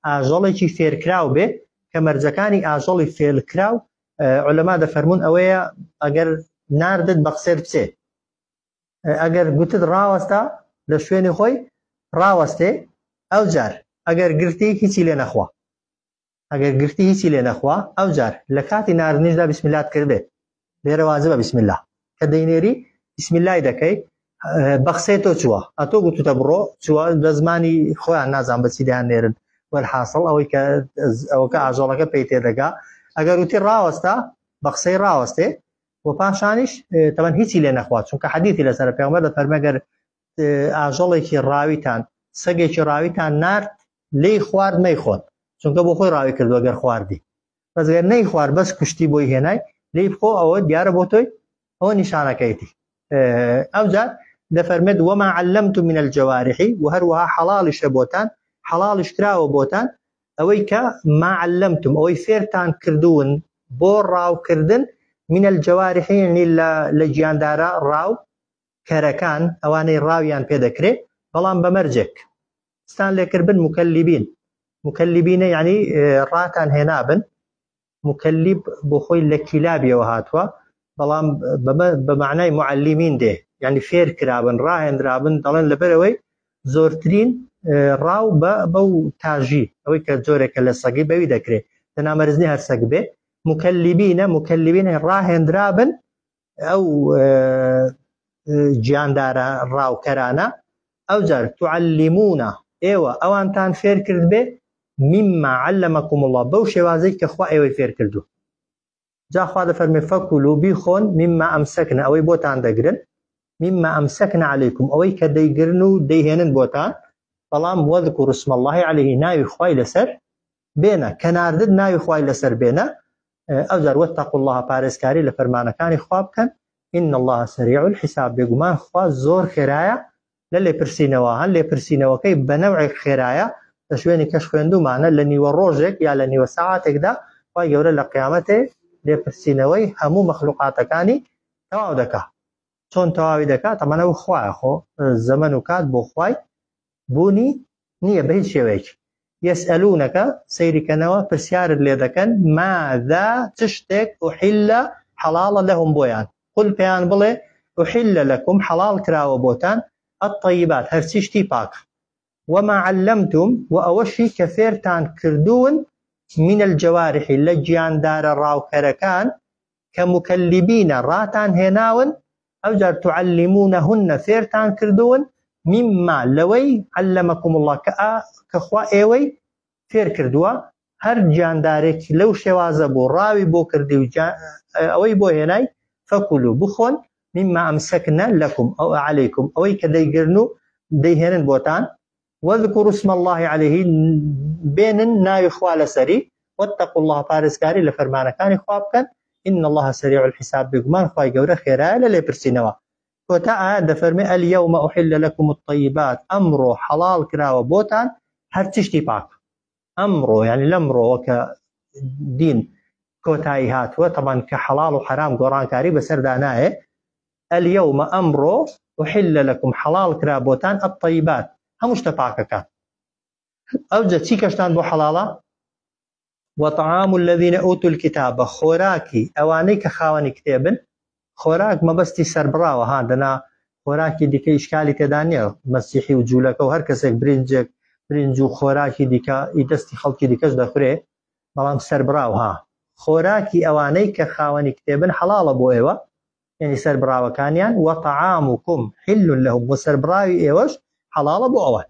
ئاژەڵێکی فێرکراو بێ کە مەرجەکانی ئاژەڵی فێرکراو عولەما دەفەرمون ئەوەیە ئەگەر ناردت بە قسێت بچێ، ئەگەر گوتت ڕاوەستە لە شوێنی خۆی ڕاوەستێ، ئەو جار ئەگەر گرتی هیچی لێ نەخوا، ئەگەر گرتی هیچی لێ نەخوا ئەو جار لە کاتی ناردنیشدا بسمیلات کردێ، لێرە واجبە بسمیلا کە دەینێری بسمیلای دەکەی بە قسەی تۆ چووە ئەتۆ گوتوتە بڕۆ چووە بە زمانی خۆیان نازان بەچی دەیان نێرن وەرحاصڵ ئەوەی کە ئەوەکە ئاژەڵەکە پێی تێدەگا ئەگەر وتی ڕاوەستە بە قسەی ڕاوەستێ و پاشانیش تەمەن هیچی لێ نەخوا، چونکە حەدیثی لەسەر پێغەمبەر دەفەرمێ ئەگەر ئاژەڵێکی ڕاویتان سەگێکی ڕاویتان نارد لێی خوارد مەیخۆن، چونکە بۆ خۆی ڕاوی کردو ئەگەر خواردی، بەس ئەگەر نەی خوارد بەس کوشتی بۆی هێنای لێی بخۆ ئەوە دیارە بۆ تۆی ئەوە نیشانەکەیتی. ئەو جار دەفەرمێت وما علمتم من الجوارح، و هەروەها حەڵاڵیشە بۆتان، حەڵاڵیش کراوە بۆتان ئەوەی کە ما علمتم ئەوەی فێرتان کردوون بۆ ڕاوکردن من الجوارح، یعنی لە گیاندارە ڕاو کەرەکان ئەوانەی ڕاویان پێ دەکرێت بەڵام بە مەرجێک ستان لێکردبن مکلبینە یعنی ڕاتان هێنابن، مکلب بۆ خۆی لە کیلابیەوە هاتووە بەڵام بە معنای معلمین دێ، یعنی فێر کرابن ڕاهێنرابن، دەڵێن لەبەرەوەی زۆرترین ڕاو بەو تاژی ئەوەی کە جۆرێکە لە سەگی بەوی دەکرێت تەنامەرزنی هەر سەگ بێ، مکلبینە ڕاهێنرابن ئەو گیاندارە ڕاوکەرانە. ئەو جار تعلمونە ئێوە ئەوانتان فێر کرد بێ مما علمكم الله بەو شێوازەی کە خوا ئێوەی فێر کردو. جا خوا دەفەرمێ فەکولوا بیخۆن مما ئەمسەکنە ئەوەی بۆتان دەگرن، مما ئەمسەکنە عەلەیکم ئەوەی کە دەیگرن و دەیهێنن بۆتان، بەڵام وەذکوروا اسم الله عەلەیه ناوی خوای لەسەر بێنە، کە ناردت ناوی خوای لەسەر بێنە. ئەو جار وەتەقوا الله پارێزکاری لە فەرمانەکانی خوا بکەن، إن الله سريع الحساب، بێگومان خوا زۆر خێرایە لە لێپرسینەوە، هەن لێپرسینەوەکەی بە نەوعێک خێرایە لە شوێنی کەش خوێندومانە لە نیوە ڕۆژێک یا لە نیوە سەعاتێکدا خوای گەورە لە قیامەتێ لێپرسینەوەی هەموو مەخلوقاتەکانی تەواو دەکات. چۆن تەواوی دەکات؟ ئەمانە خوایە، خۆ زەمن و کات بۆ خوای بوونی نییە بە هیچ شێوەیەک. یەسئەلوونەکە سەیریکەنەوە پرسیارت لێ دەکەن ماذا چ شتێک ئوحیلە حەڵاڵە لەهم بۆیان قل پێیان بڵێ ئوحیلە لەکم حەڵاڵ کراوە بۆتان الطەیبات هەرچی شتی پاک وما علمتم وأوشي كفير تان كردون من الجوارح لجياندار راوكركان كمكلبين راتان هناون أو جار تعلمونهن فيرتان كردون مما لوي علمكم الله كخوا ايوي فير كردوا هر جاندارك لو شوازه بو راوي بو كردي اوي بو هناي فكلوا بخون مما امسكنا لكم او عليكم اوي كدي قرنو ديهنن بوتان واذكروا اسم الله عليه بين ناوي خوال سري واتقوا الله فارسكاري لفرمان كان خوابكن إن الله سريع الحساب بقمان خواهي قورة خيرا للي برسينوا كوتا هذا فرمي اليوم أحل لكم الطيبات أمرو حلال كراوة بوتان هر تشتي باك أمرو يعني الأمرو وك دين كوتاي هات وطبعا كحلال وحرام قران كاري بسرداناه اليوم أمرو أحل لكم حلال كراوة بوتان الطيبات همش تباكا كان أوجد تيكشتان بو حلالة وطعام الذين أوتوا الكتاب خوراكي أواني كخاوني كتابن خوراك ما بستي سربراوة هادنا خوراكي ديكا إشكالي تدانيا مسيحي وجولك وهر كسك برنجو خوراكي ديكا إدستي خلقي ديكاش دخوري بلام سربراو ها خوراكي أواني كخاوني كتابن حلال بو إيوة يعني سربراوة كانيان وطعامكم حل لهم وسربراوي إيوش حلال بو أوان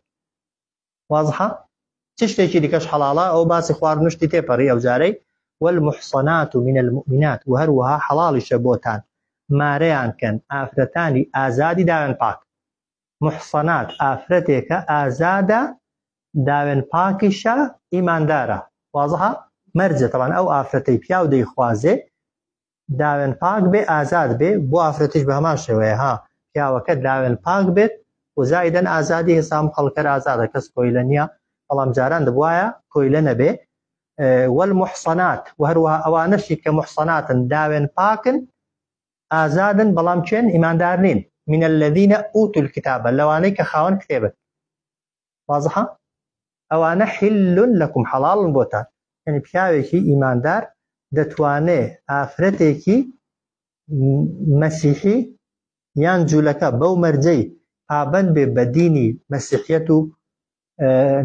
واضحة؟ تشتكي ديكاش حلالة أو باسي خوار نشتي تيبري أو جاري والمحصنات من المؤمنات وهروها حلال شبوتان ماريان كان آفرتاني آزادي داون باك محصنات آفرتك آزادة داون باكشا إيمان دارا واضحة مرجة طبعا أو آفرتي بياو دي خوازي داون باك بي آزاد بي بو آفرتش بهمان شوية ها بياو كد داون باك بي وزايدا آزادي هسام خلقر آزادة كس كويلانيا بەڵام جاران دەبوایە کۆیلە نەبێ والمحصنات وهروها ئەوانەشی کە محصناتن داوێن پاکن ئازادن بەڵام چێن ئیماندار نین من الذين أوتوا الكتاب لەوانەی کە خاوەن کتێبن واضحە ئەوانە حل لكم حەڵاڵ بۆتان یعنی پیاوێکی ئیماندار دەتوانێ ئافرەتێکی مەسیحی یان جوولەکە بەو مەرجەی پابەند بێ بە دینی مەسیحیەت و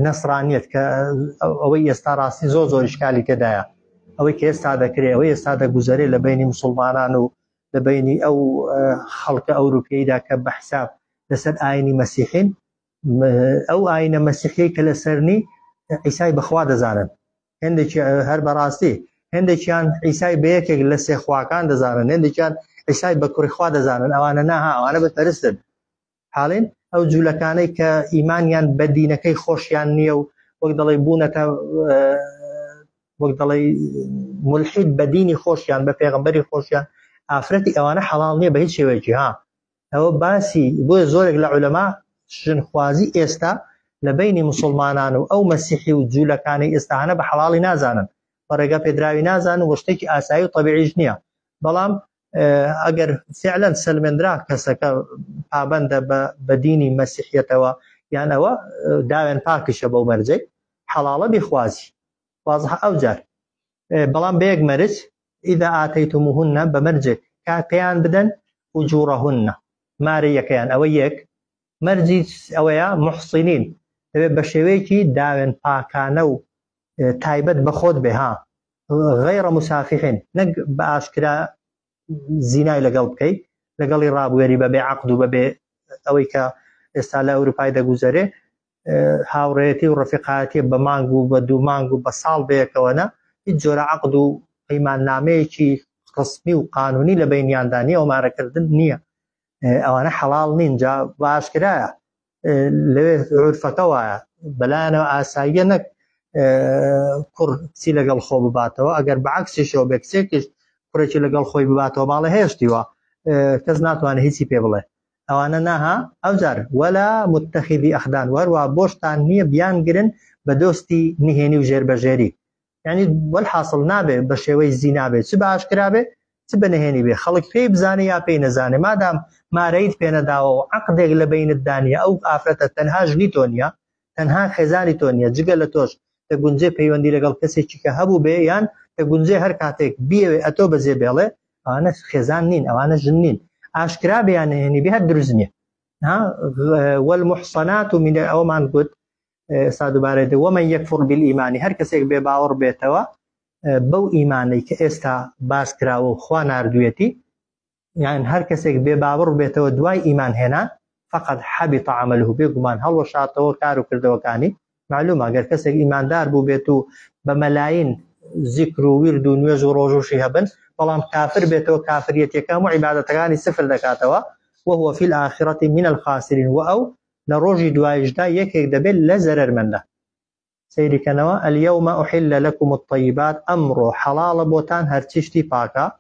نەسرانیەت کە ئەوەی ئێستا ڕاستی زۆر ئیشکالی تێدایە ئەوەی کە ئێستا دەکرێت ئەوەی ئێستا دەگوزارێت لە بینی موسڵمانان و لە بینی ئەو خەڵکە ئەوروپیەیدا کە بە حساب لەسەر ئاینی مەسیحین ئەو ئاینە مەسیحیەی کە لەسەرنی عیسای بەخوا دەزانن هەندێکی هەر بەڕاستی هەندێکیان عیسای بە یەکێک لە سێ خواکان دەزانن هەندێکیان عیسای بە کوڕی خوا دەزانن ئەوانە ناها ئەوانە بەتپەرستن حاڵین ئەو جوولەکانەی کە ئیمانیان بە دینەکەی خۆشیان نییە و وەک دەڵێ بوونەتە وەک دەڵێ ملحید بە دینی خۆشیان بە پێغەمبەری خۆشیان ئافرەتی ئەوانە حەڵاڵ نییە بە هیچ شێوەیەکی ها ئەوە باسی بۆ زۆرێک لە عولەما ژنخوازی ئێستا لە بینی موسڵمانان و ئەو مەسیحی و جوولەکانی ئێستا هەنە بە حەڵاڵی نازانن بە ڕێگە پێدراوی نازانن و شتێکی ئاسایی و طەبیعیش نییە بەڵام ئەگەر فعلا سلمێنرا کەسەکە پابەندە بە دینی مەسیحیەتەوە یان ئەوە داوێن پاکشە بەو مەرجەی حەڵاڵە بیخوازی واضحە ئەو جار بەڵام بەیەک مەرج ئیدا ئاتەیتموهن بە مەرجێک پێیان بدەن ئوجوڕەهن ماری یەکەیان ئەوە یەک مەرجی ئەوەیە محسینین دەبێت بە شێوەیەکی داوێن پاکانە و تایبەت بە خۆت بێ ها غەیڕە مسافحین نەک بە ئاشکرا زینای لەگەڵ بکەیت لەگەڵی ڕابوێری بەبێ عەقد و بەبێ ئەوەی کە ئێستا لە ئەوروپای دەگوزارێ هاوڕێتی و ڕەفیقایەتی بە مانگ و بە دوو مانگ و بە ساڵ بەیەکەوەنە هیچ جۆرە عەقد و پەیماننامەیەکی ڕسمی و قانونی لە بینیاندا نییە و مارەکردن نییە ئەوانە حەڵاڵ نین جا باشکرایە لەوێ عورفەکە وایە بەلایەنەوە ئاساییە نەک کوڕ کچی لەگەڵ خۆ بباتەوە ئەگەر بەعەکسیشەوە بێ کچێکیش کوڕێکی لەگەڵ خۆی بباتەوە باڵێ هێشتیوە کەس ناتوانێت هیچی پێ بڵێ ئەوانە ناها ئەوجار وەلا متەخیدی ئەخدان وەروە بۆشتان نییە بیان گرن بە دۆستی نهێنی و ژێربەژێری یعنی وەلحاصڵ نابێ بە شێوەی زینا بێت چ بە ئاشکرا بێ چ بە نهێنی بێ خەڵک پێی بزانێ یا پێی نەزانێ مادام مارەیت پێ نەداوە و عەقدێک لە بینت دانیە ئەو ئافرەتە تەنها ژنی تۆ نییە تەنها خێزانی تۆ نییە جگە لە تۆش دەگونجێ پەیوەندی لەگەڵ کەسێکی کە هەبوو بێ یان دەگونجێ هەر کاتێک بیەوێ ئەتۆ بەجێ بێڵێ ئەوانە خێزان نین ئەوانە ژن نین ئاشکرا بەیان هێنی بێ هەر دروست نییە والمحصنات من ئەومان گوت ئێستا دووبارە ومن يكفر بالإيمان هەر کەسێک بێ باوەڕ بێتەوە بەو ئیمانەی کە ئێستا باس کراوە و خوا ناردوێتی یان هەر کەسێک بێ باوەڕ بێتەوە دوای ئیمان هێنان فقط حبط عمله بێگومان هەڵوەشاتەوە کار و کردەوەکانی معلومە ئەگەر کەسێک ئیماندار بوو بێت و بە مەلاین ذیکر و ورد و نوێژ و ڕۆژوشی هەبن بەڵام کافر بێتەوە کافریەتەکان و عیبادەتەکانی سفر دەکاتەوە وهو في الآخرة من الخاسرين وأو لروجي دوايجدا يكيك دبل لزرر من ده سيري كنوا اليوم أحل لكم الطيبات أمر حلال بوتان هرتشتي باكا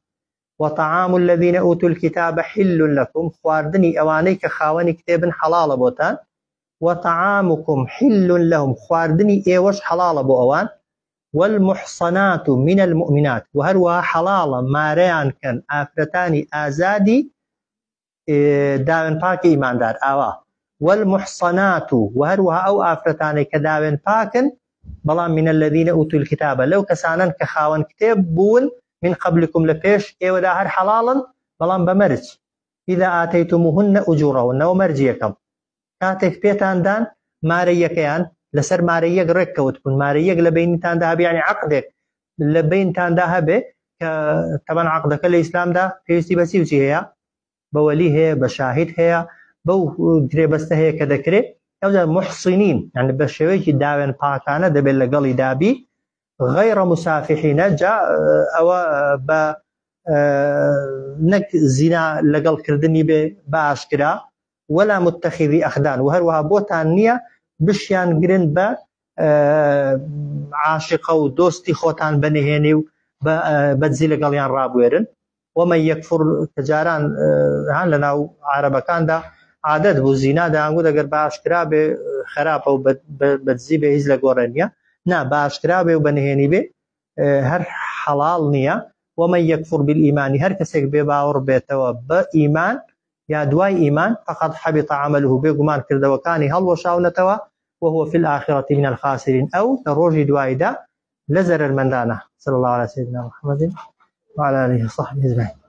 وطعام الذين أوتوا الكتاب حل لكم خواردني أوانيك خاوني كتاب حلال بوتان وطعامكم حل لهم خواردني إيوش حلال بو أوان والمحصنات من المؤمنات وهروا حلال ماريان كان آفرتاني آزادي داون باكي إيمان دار آوا والمحصنات وهروها أو آفرتاني كداون باكن بلا من الذين أوتوا الكتاب لو كسانا كخاون كتاب بول من قبلكم لبيش إيو داهر حلالا بلا بمرج إذا آتيتموهن أجورهن ومرجيكم كاتك بيتان دان ماريكيان لسر ماريك ركة وتكون ماريك لبين تان يعني عقدك لبين تان دهبه طبعا عقدك الإسلام ده فيستي بسيوتي هي بولي هي بشاهد هي بو دريبسته هي كذكري أو محصنين يعني بشويش داون باكانا دبل لقلي دابي غير مسافحين جاء أو ب نك زنا لقل كردني باشكرا ولا متخذي أخدان وهروها بوتانية بشيان قرن ب عاشقه ودوستي خوتان بنهيني بتزي لقليان رابويرن ومن يكفر تجاران هان لنا عربا كان دا عادت بو زینا دەیانگوت ئەگەر باشکرا بێ خراپە و بەدزی بێ هیچ لە گۆڕێ نییە نا باشکرا بێ و بەنهێنی بێ هەر حەڵاڵ نییە ومن يكفر بالإيمان هەر کەسێک بێ باوەڕ بێتەوە بە ئیمان یا دوای ئیمان فقط حبط عمله بێگومان کردەوەکانی هەڵوەشاونەتەوە وهو في الآخرة من الخاسرين أو لڕۆژی دوایدا لە زەرەرمەندانە صلى الله على سيدنا محمد وعلى آله وصحبه أجمعين